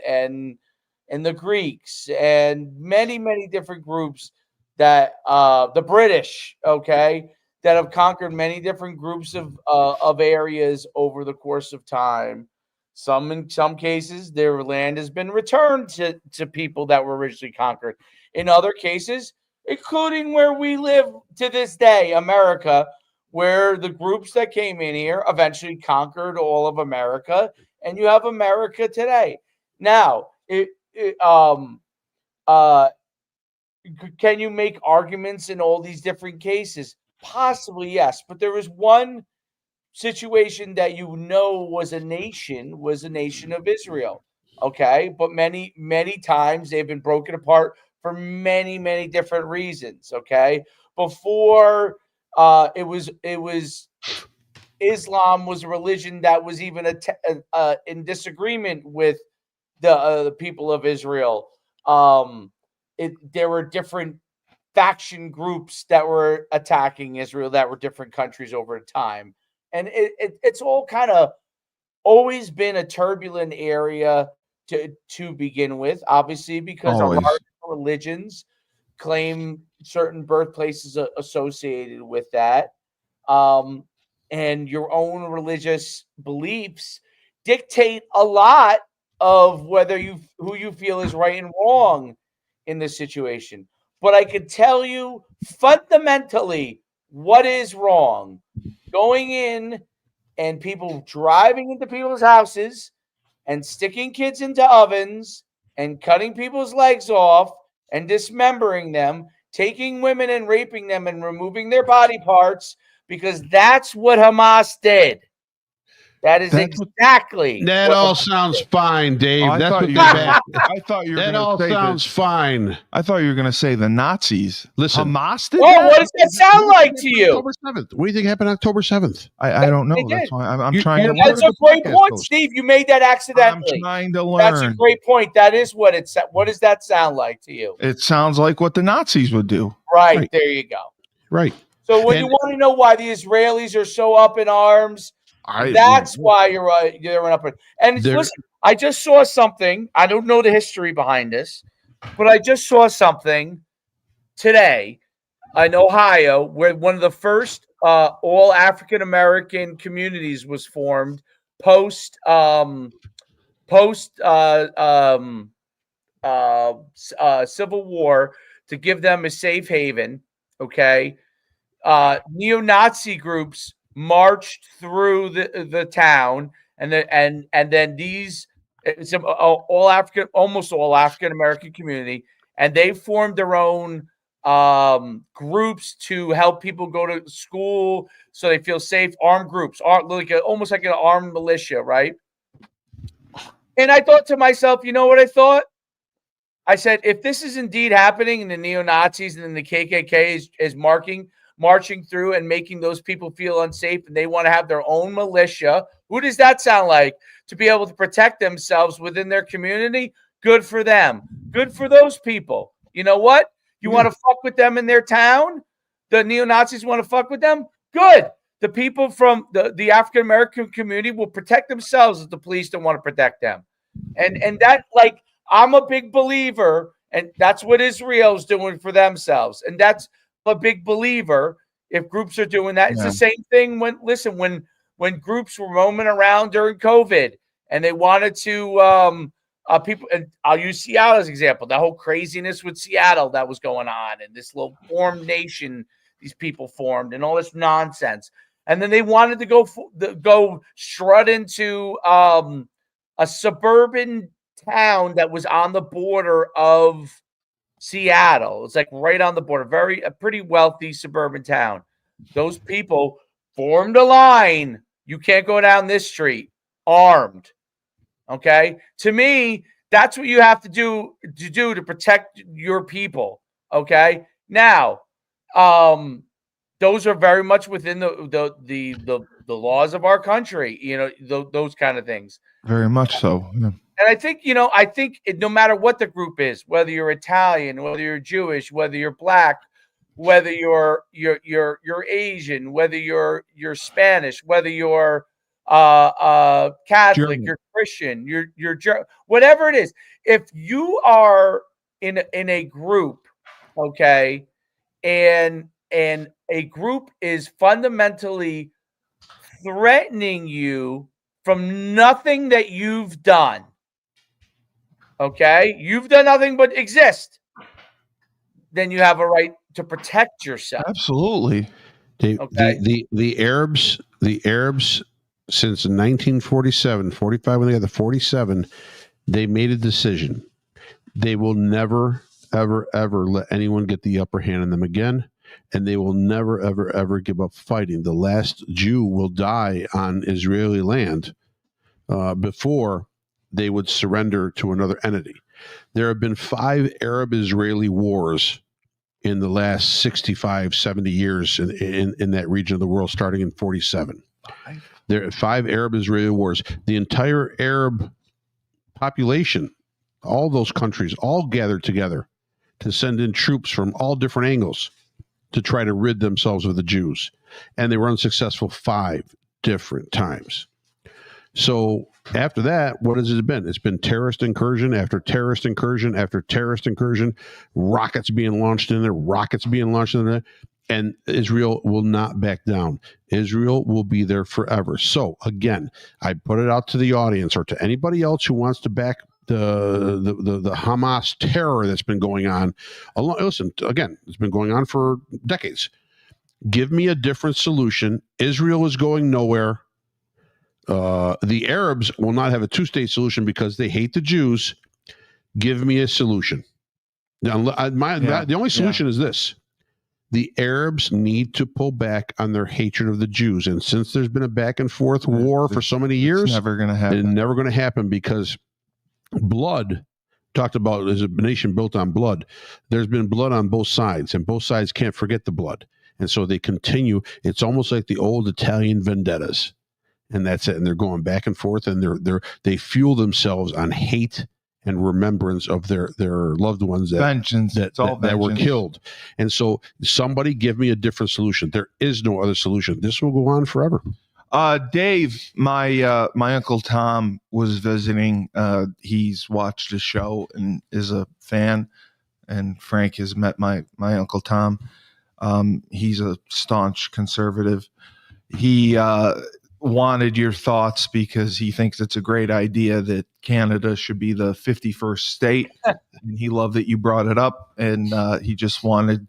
the Greeks and many different groups that the British, okay, that have conquered many different groups of areas over the course of time. In some cases, their land has been returned to people that were originally conquered. In other cases, including where we live to this day, America, where the groups that came in here eventually conquered all of America, and you have America today. Now, can you make arguments in all these different cases? Possibly, yes. But there was one situation that was a nation of Israel. Okay. But many times they've been broken apart for many different reasons. Okay. Before it was Islam was a religion that was even in disagreement with the people of Israel. There were different faction groups that were attacking Israel that were different countries over time. And it's all kind of always been a turbulent area to begin with, obviously, because a lot of religions claim certain birthplaces associated with that. And your own religious beliefs dictate a lot of who you feel is right and wrong in this situation. But I can tell you fundamentally what is wrong. Going in and people driving into people's houses and sticking kids into ovens and cutting people's legs off and dismembering them, taking women and raping them and removing their body parts, because that's what Hamas did. That is exactly. That all sounds fine, Dave. I That's thought what you they were back. I thought you were That going all to say sounds fine. I thought you were going to say the Nazis. Listen, Hamas did Oh, that? what does that sound like to you? October 7th. What do you think happened October 7th? I don't know. They That's did. why I'm trying to learn. That's a great point, Steve. You made that accidentally. I'm trying to learn. That's a great point. That is what it said. What does that sound like to you? It sounds like what the Nazis would do. Right. There you go. Right. So when you want to know why the Israelis are so up in arms, that's why you're up in. And listen, I just saw something. I don't know the history behind this, but I just saw something today in Ohio where one of the first all African American communities was formed post Civil War to give them a safe haven. Okay. Neo-Nazi groups marched through the town, and then these almost all African American community, and they formed their own groups to help people go to school so they feel safe. Armed groups, almost like an armed militia, right? And I thought to myself, you know what I thought? I said, if this is indeed happening and the neo-Nazis and then the KKK is marching through and making those people feel unsafe and they want to have their own militia, who does that sound like? To be able to protect themselves within their community? Good for them. Good for those people. You know what? You want to fuck with them in their town? The neo-Nazis want to fuck with them? Good. The people from the African-American community will protect themselves if the police don't want to protect them. And that, like, I'm a big believer, and that's what Israel's doing for themselves. And that's a big believer if groups are doing that. It's the same thing when groups were roaming around during COVID and they wanted to people, and I'll use Seattle as an example, the whole craziness with Seattle that was going on and this little formed nation these people formed and all this nonsense. And then they wanted to go strut into a suburban town that was on the border of Seattle. It's like right on the border, a pretty wealthy suburban town. Those people formed a line. You can't go down this street armed. Okay. To me, that's what you have to do to protect your people. Okay. Now, those are very much within the laws of our country, you know, those kind of things. Very much so. Yeah. And I think, no matter what the group is, whether you're Italian, whether you're Jewish, whether you're Black, whether you're Asian, whether you're Spanish, whether you're Catholic, German. you're Christian, you're whatever it is, if you are in a group, okay, and a group is fundamentally threatening you from nothing that you've done. Okay, you've done nothing but exist. Then you have a right to protect yourself. Absolutely. The Arabs since 1947, 45 when they got the 47, they made a decision. They will never, ever, ever let anyone get the upper hand on them again. And they will never, ever, ever give up fighting. The last Jew will die on Israeli land before they would surrender to another entity. There have been 5 Arab-Israeli wars in the last 65, 70 years in that region of the world, starting in 47. There are 5 Arab-Israeli wars. The entire Arab population, all those countries, all gathered together to send in troops from all different angles to try to rid themselves of the Jews. And they were unsuccessful 5 different times. So after that, what has it been? It's been terrorist incursion after terrorist incursion after terrorist incursion, rockets being launched in there, and Israel will not back down. Israel will be there forever. So again, I put it out to the audience or to anybody else who wants to back the Hamas terror that's been going on. Listen, again, it's been going on for decades. Give me a different solution. Israel is going nowhere. The Arabs will not have a 2-state solution because they hate the Jews. Give me a solution. Now, the only solution is this. The Arabs need to pull back on their hatred of the Jews. And since there's been a back and forth war for so many years, it's never going to happen. It's never going to happen because blood, talked about as a nation built on blood, there's been blood on both sides, and both sides can't forget the blood. And so they continue. It's almost like the old Italian vendettas. And that's it. And they're going back and forth, and they fuel themselves on hate and remembrance of their loved ones that were killed. And so somebody give me a different solution. There is no other solution. This will go on forever. Dave, my Uncle Tom was visiting. He's watched the show and is a fan. And Frank has met my Uncle Tom. He's a staunch conservative. He wanted your thoughts because he thinks it's a great idea that Canada should be the 51st state. And he loved that you brought it up, and he just wanted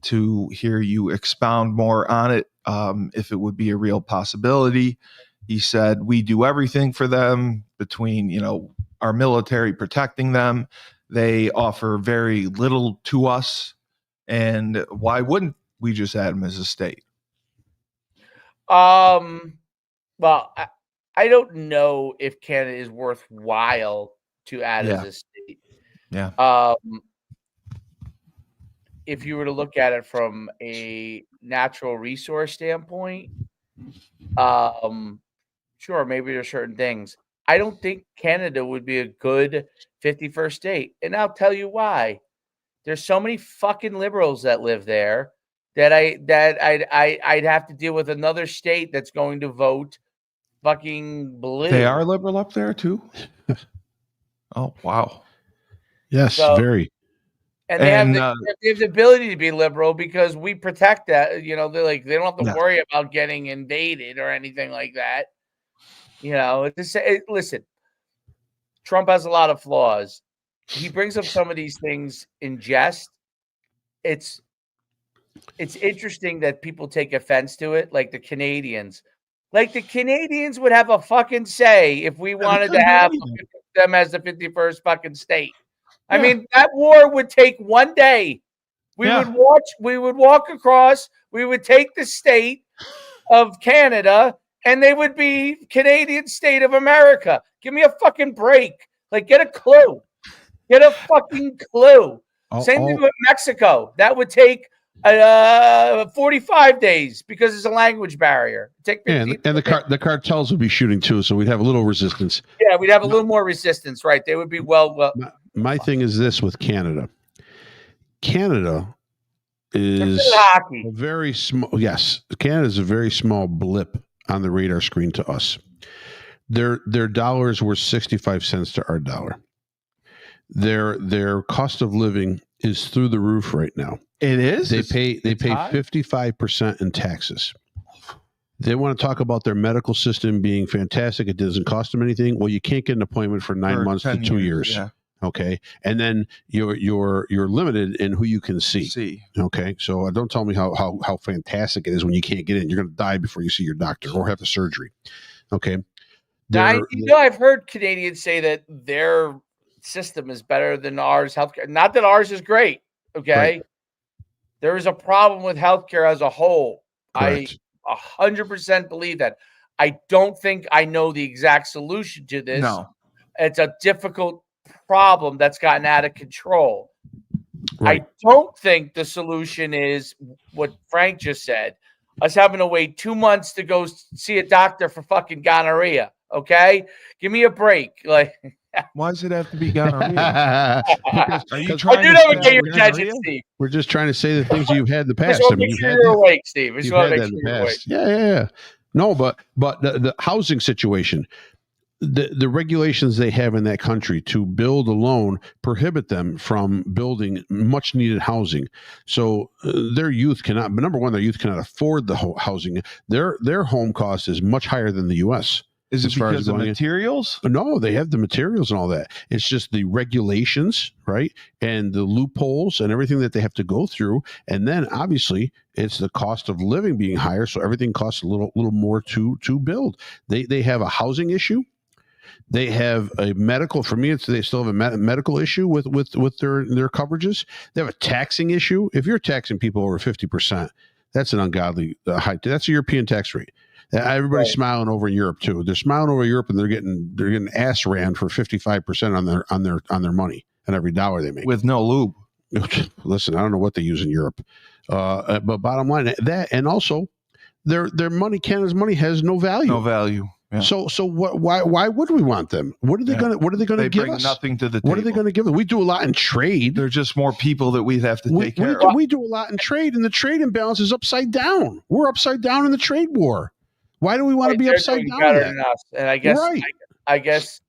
to hear you expound more on it, if it would be a real possibility. He said, we do everything for them between, our military protecting them. They offer very little to us. And why wouldn't we just add them as a state? Well, I don't know if Canada is worthwhile to add as a state. Yeah. If you were to look at it from a natural resource standpoint, sure, maybe there's certain things. I don't think Canada would be a good 51st state, and I'll tell you why. There's so many fucking liberals that live there that I'd have to deal with another state that's going to vote fucking blue. They are liberal up there too. Oh wow. Yes, So- very. And they have the ability to be liberal because we protect that. You know, they're like they don't have to worry about getting invaded or anything like that. You know, listen, Trump has a lot of flaws. He brings up some of these things in jest. It's interesting that people take offense to it, like the Canadians. Like the Canadians would have a fucking say if we wanted to have them as the 51st fucking state. I mean, that war would take one day. We would walk across, we would take the state of Canada, and they would be Canadian state of America. Give me a fucking break. Like, get a clue. Get a fucking clue. Same thing with Mexico. That would take 45 days because it's a language barrier. Take 15 and the cartels would be shooting too, so we'd have a little resistance. Yeah, we'd have a little more resistance, right? They would be well. My thing is this with Canada. Canada is hockey. a very small. Yes, Canada is a very small blip on the radar screen to us. Their dollar is worth 65 cents to our dollar. Their cost of living is through the roof right now. It is. They pay 55% in taxes. They want to talk about their medical system being fantastic. It doesn't cost them anything. Well, you can't get an appointment for 9 months to 2 years. Yeah. Okay, and then you're limited in who you can see. Okay, so don't tell me how fantastic it is when you can't get in. You're going to die before you see your doctor or have the surgery. Okay. I've heard Canadians say that their system is better than ours healthcare. Not that ours is great. Okay. Right. There is a problem with healthcare as a whole. Correct. I 100% believe that. I don't think I know the exact solution to this. No. It's a difficult problem that's gotten out of control. Right. I don't think the solution is what Frank just said. Us having to wait 2 months to go see a doctor for fucking gonorrhea. Okay, give me a break. Like, why does it have to be gonorrhea? Are you trying I do never get your attention, Steve. We're just trying to say the things you've had in the past. Just make sure you're awake, Steve. Just want to make sure you're awake. Yeah. No, but the housing situation. The regulations they have in that country to build alone prohibit them from building much needed housing. So their youth cannot, but number one, their youth cannot afford the housing. Their home cost is much higher than the U.S. Is it because of materials? No, they have the materials and all that. It's just the regulations, right? And the loopholes and everything that they have to go through. And then obviously it's the cost of living being higher. So everything costs a little more to build. They have a housing issue. They have a medical. For me, they still have a medical issue with their coverages. They have a taxing issue. If you're taxing people over 50%, that's an ungodly high. That's a European tax rate. Everybody's smiling over in Europe too. They're smiling over Europe, and they're getting ass ran for 55% on their money on every dollar they make with no lube. Listen, I don't know what they use in Europe, but bottom line that, and also their money, Canada's money, has no value. No value. Yeah. So what? Why would we want them? What are they going to give us? Nothing to the table. What are they going to give us? We do a lot in trade. They're just more people that we have to take care of. We do a lot in trade, and the trade imbalance is upside down. We're upside down in the trade war. Why do we want to be upside down? Better than us. And I guess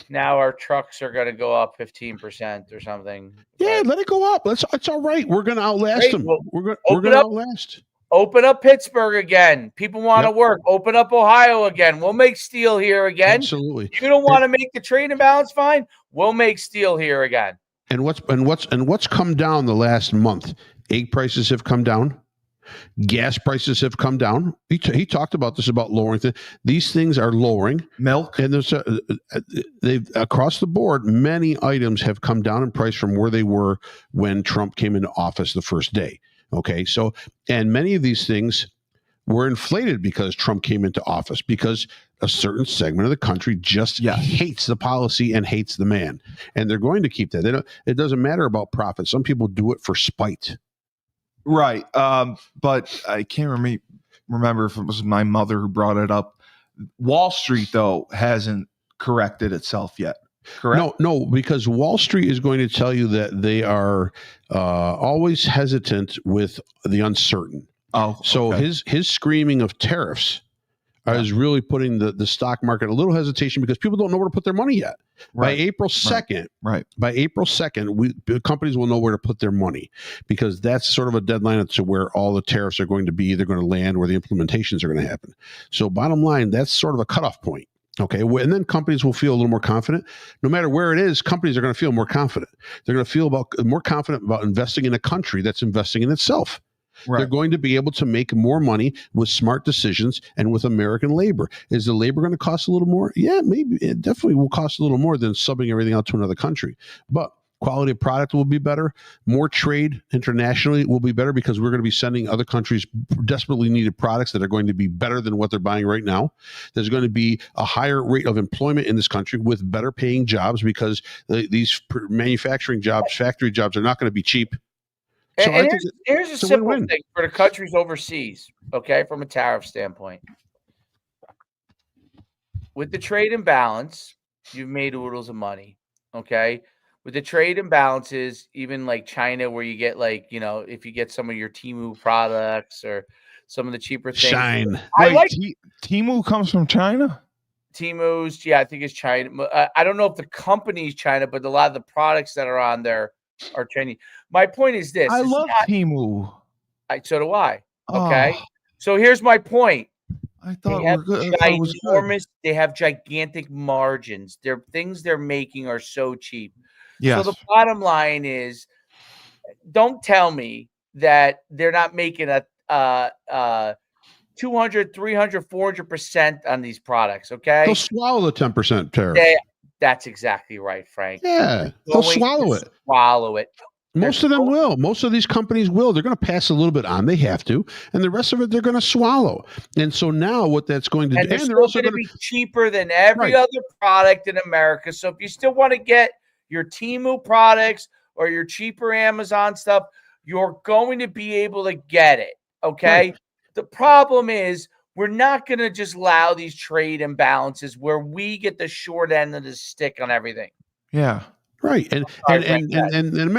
now our trucks are going to go up 15% or something. Yeah, let it go up. It's all right. We're going to outlast them. Well, we're going to outlast. Open up Pittsburgh again. People want to work. Open up Ohio again. We'll make steel here again. Absolutely. You don't want to make the trade imbalance fine? We'll make steel here again. And what's come down the last month? Egg prices have come down. Gas prices have come down. He talked about this, about lowering things. These things are lowering. Milk. And there's they've across the board, many items have come down in price from where they were when Trump came into office the first day. Okay, so, and many of these things were inflated because Trump came into office, because a certain segment of the country just hates the policy and hates the man, and they're going to keep that. They don't. It doesn't matter about profit. Some people do it for spite. Right. But I can't remember if it was my mother who brought it up. Wall Street, though, hasn't corrected itself yet. Correct? No, because Wall Street is going to tell you that they are always hesitant with the uncertain. Oh, so okay. his screaming of tariffs is really putting the stock market a little hesitation, because people don't know where to put their money yet. Right. By April 2nd, right. By April 2nd, companies will know where to put their money, because that's sort of a deadline to where all the tariffs are going to be either going to land or the implementations are going to happen. So bottom line, that's sort of a cutoff point. Okay. And then companies will feel a little more confident. No matter where it is, companies are going to feel more confident. They're going to feel more confident about investing in a country that's investing in itself. Right. They're going to be able to make more money with smart decisions and with American labor. Is the labor going to cost a little more? Yeah, maybe. It definitely will cost a little more than subbing everything out to another country. But quality of product will be better. More trade internationally will be better, because we're going to be sending other countries desperately needed products that are going to be better than what they're buying right now. There's going to be a higher rate of employment in this country with better paying jobs, because these manufacturing jobs, factory jobs, are not going to be cheap. So and here's a simple thing for the countries overseas, okay, from a tariff standpoint. With the trade imbalance, you've made oodles of money, okay? With the trade imbalances, even like China, where you get like, if you get some of your Temu products or some of the cheaper things. Shine. Temu comes from China? Temu's, I think it's China. I don't know if the company's China, but a lot of the products that are on there are Chinese. My point is this. I love Temu. So do I. Okay. So here's my point. I thought it was good. They have gigantic margins. Things they're making are so cheap. Yes. So the bottom line is, don't tell me that they're not making a 200, 300, 400% on these products. Okay. They'll swallow the 10% tariff. That's exactly right, Frank. Yeah, they'll swallow it. Swallow it. Most of them will. Most of these companies will. They're going to pass a little bit on. They have to. And the rest of it, they're going to swallow. And so now what that's going to do. And they're also going to be cheaper than every other product in America. So if you still want to get your Temu products or your cheaper Amazon stuff, you're going to be able to get it. Okay. Right. The problem is, we're not going to just allow these trade imbalances where we get the short end of the stick on everything. Yeah. Right. And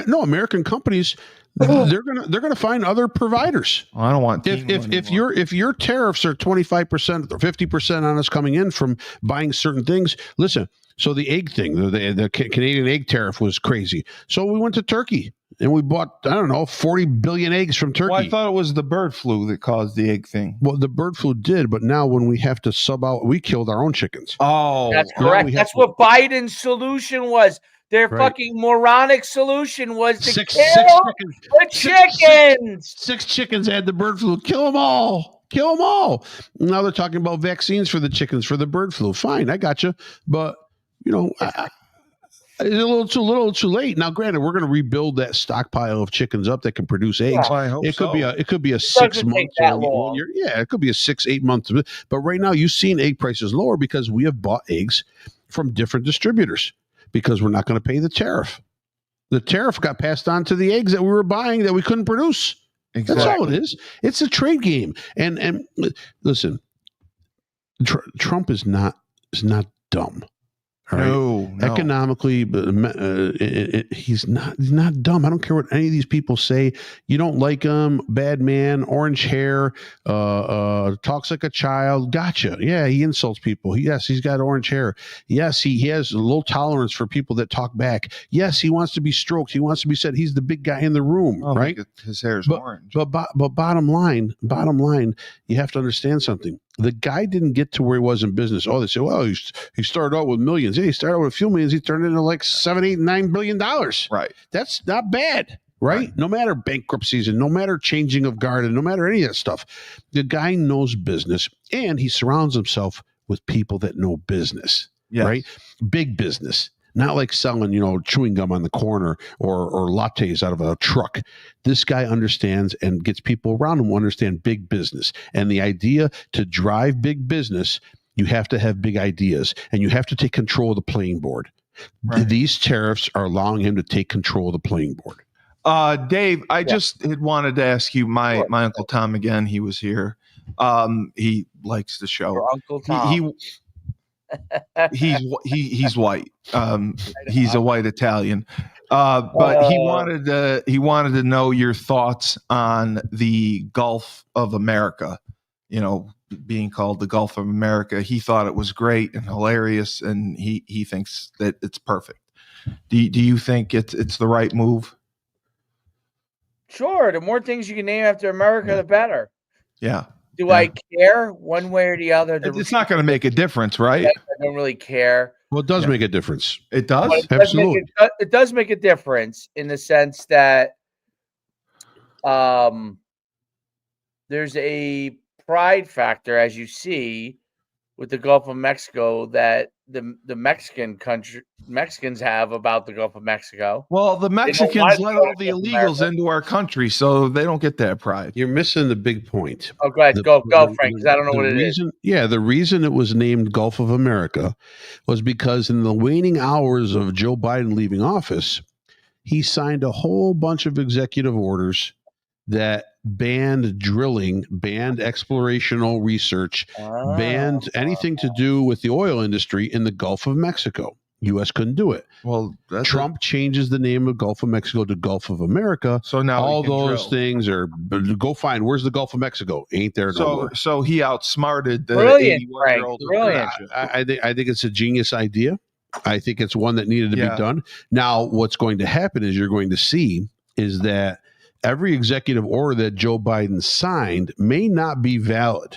no, American companies, they're gonna find other providers. Well, I don't want if your tariffs are 25% or 50% on us coming in from buying certain things. Listen, so the egg thing, the Canadian egg tariff was crazy. So we went to Turkey and we bought, 40 billion eggs from Turkey. Well, I thought it was the bird flu that caused the egg thing. Well, the bird flu did, but now when we have to sub out, we killed our own chickens. Oh, that's correct. That's what Biden's solution was. Their fucking moronic solution was to kill the chickens. Six chickens had the bird flu. Kill them all. Kill them all. Now they're talking about vaccines for the chickens for the bird flu. Fine, I got you. But, it's a little too late. Now, granted, we're going to rebuild that stockpile of chickens up that can produce eggs. I hope it could be a 6 month. It could be a 6-8 months. But right now, you've seen egg prices lower because we have bought eggs from different distributors, because we're not going to pay the tariff. The tariff got passed on to the eggs that we were buying that we couldn't produce. Exactly. That's all it is. It's a trade game. And listen, Trump is not dumb. Right? No. Economically, he's not dumb. I don't care what any of these people say. You don't like him, bad man, orange hair, talks like a child. Gotcha. Yeah, he insults people. Yes, he's got orange hair. Yes, he has a low tolerance for people that talk back. Yes, he wants to be stroked. He wants to be said he's the big guy in the room, right? His hair is orange. But bottom line, you have to understand something. The guy didn't get to where he was in business. Oh, they say, well, he started out with millions. Yeah, he started out with a few millions. He turned into like $7, $8, $9 billion. Right. That's not bad, right? No matter bankruptcies and no matter changing of guard and no matter any of that stuff. The guy knows business and he surrounds himself with people that know business, Yes. right? Big business. Not like selling, chewing gum on the corner or lattes out of a truck. This guy understands and gets people around him who understand big business. And the idea to drive big business, you have to have big ideas and you have to take control of the playing board. Right. These tariffs are allowing him to take control of the playing board. Dave, I just had wanted to ask you, my Uncle Tom again, he was here. He likes the show. Or Uncle Tom. He's white. He's a white Italian. But he wanted to know your thoughts on the Gulf of America, being called the Gulf of America. He thought it was great and hilarious, and he thinks that it's perfect. Do you think it's the right move? Sure. The more things you can name after America, the better. Yeah. Do I care one way or the other? It's not going to make a difference, right? I don't really care. Well, it does make a difference. It does? Absolutely. It does make a difference in the sense that there's a pride factor, as you see, with the Gulf of Mexico that the Mexicans have about the Gulf of Mexico. Well, the Mexicans let all the illegals into our country, so they don't get that pride. You're missing the big point. Oh, go ahead. Go, Frank, because I don't know what it is. Yeah, the reason it was named Gulf of America was because in the waning hours of Joe Biden leaving office, he signed a whole bunch of executive orders that banned drilling, banned explorational research, banned anything to do with the oil industry in the Gulf of Mexico. U.S. couldn't do it. Well, Trump changes the name of Gulf of Mexico to Gulf of America. So now all those things are go find. Where's the Gulf of Mexico? Ain't there no more. So he outsmarted the Brilliant, 81-year-old. Brilliant. I think it's a genius idea. I think it's one that needed to be done. Now, what's going to happen is you're going to see is that every executive order that Joe Biden signed may not be valid.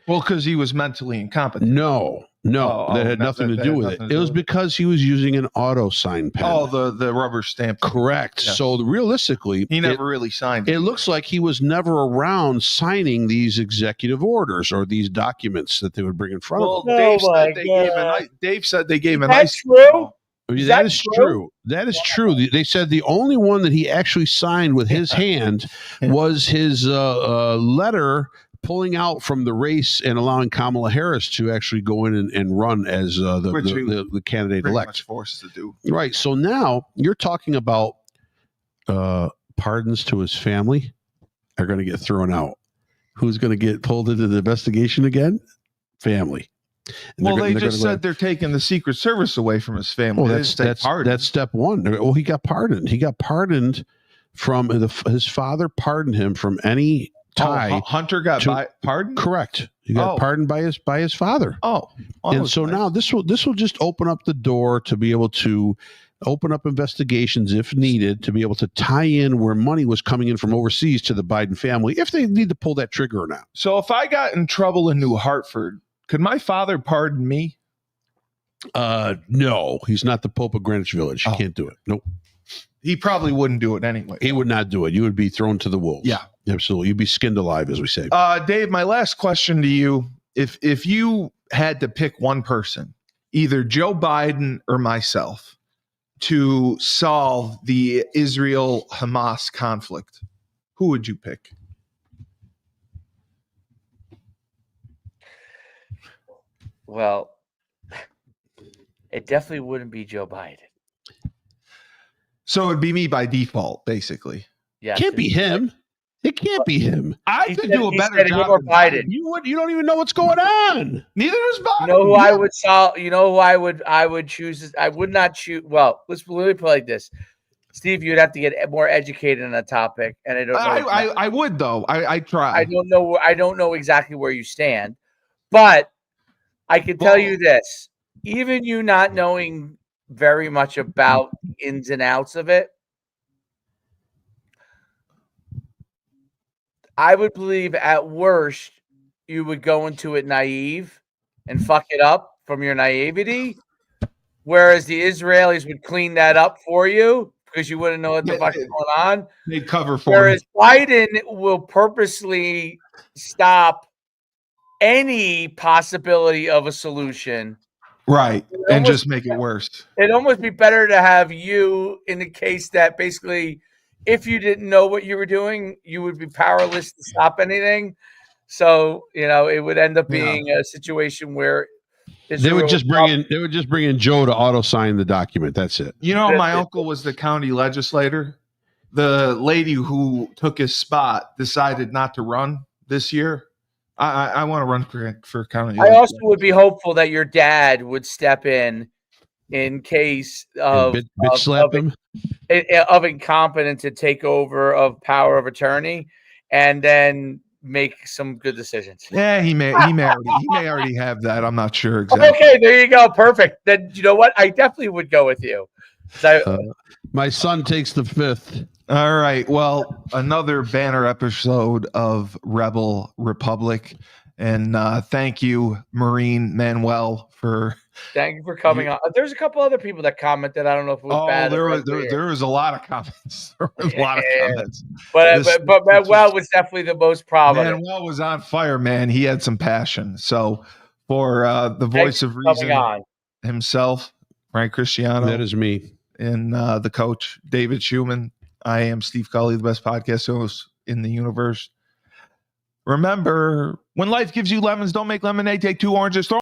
Well, because he was mentally incompetent. No, that had nothing to do with it. It was because he was using an auto sign pen. Oh, the rubber stamp. Correct. Yes. So realistically, he never really signed it. It looks like he was never around signing these executive orders or these documents that they would bring in front of him. Dave said they gave him a nice. True? That is true. That is true. They said the only one that he actually signed with his hand was his letter pulling out from the race and allowing Kamala Harris to actually go in and run as the candidate elect. Forced to do. Right. So now you're talking about pardons to his family are going to get thrown out. Who's going to get pulled into the investigation again? Family. Well, they just said they're taking the Secret Service away from his family. Well, that's step one. Well, he got pardoned. He got pardoned from his father pardoned him from any tie. Hunter got pardoned? Correct. He got pardoned by his father. And so now this will just open up the door to be able to open up investigations if needed to be able to tie in where money was coming in from overseas to the Biden family if they need to pull that trigger or not. So if I got in trouble in New Hartford, could my father pardon me? No, he's not the Pope of Greenwich Village. He can't do it. Nope. He probably wouldn't do it anyway. He would not do it. You would be thrown to the wolves. Yeah, absolutely. You'd be skinned alive, as we say. Dave, my last question to you: if you had to pick one person, either Joe Biden or myself, to solve the Israel-Hamas conflict, who would you pick? Well, it definitely wouldn't be Joe Biden. So it'd be me by default, basically. Yeah, can't be him. It can't be him. I could do a better job than Biden. You don't even know what's going on. Neither is Biden. You know who I would solve? You know who I would choose? I would not choose. Well, let me put it like this. Steve, you'd have to get more educated on the topic, and I don't know. I would though. I try. I don't know. I don't know exactly where you stand, but I can tell you this: even you not knowing very much about ins and outs of it, I would believe at worst you would go into it naive and fuck it up from your naivety, whereas the Israelis would clean that up for you, because you wouldn't know what the Yeah, fuck's going on. They'd cover for Whereas him. Biden will purposely stop any possibility of a solution. Right. It And almost- just make it worse. It'd almost be better to have you in the case that basically, if you didn't know what you were doing, you would be powerless to stop anything. So, it would end up being a situation where They would just bring in Joe to auto sign the document. That's it. My uncle was the county legislator. The lady who took his spot decided not to run this year. I want to run for county. I also would be hopeful that your dad would step in case of incompetence to take over of power of attorney, and then make some good decisions. Yeah, he may already have that. I'm not sure exactly. Okay, there you go. Perfect. Then you know what? I definitely would go with you. My son takes the 5th. All right. Well, another banner episode of Rebel Republic. And thank you, Marine Manuel, thank you for coming on. There's a couple other people that commented. I don't know if it was bad. There was a lot of comments. There was a lot of comments. But Manuel was definitely the most prominent. Manuel was on fire, man. He had some passion. So for the voice of reason himself, Frank Cristiano. That is me. And the coach, David Schumann. I am Steve Cully, the best podcast host in the universe. Remember, when life gives you lemons, don't make lemonade. Take 2 oranges. Throw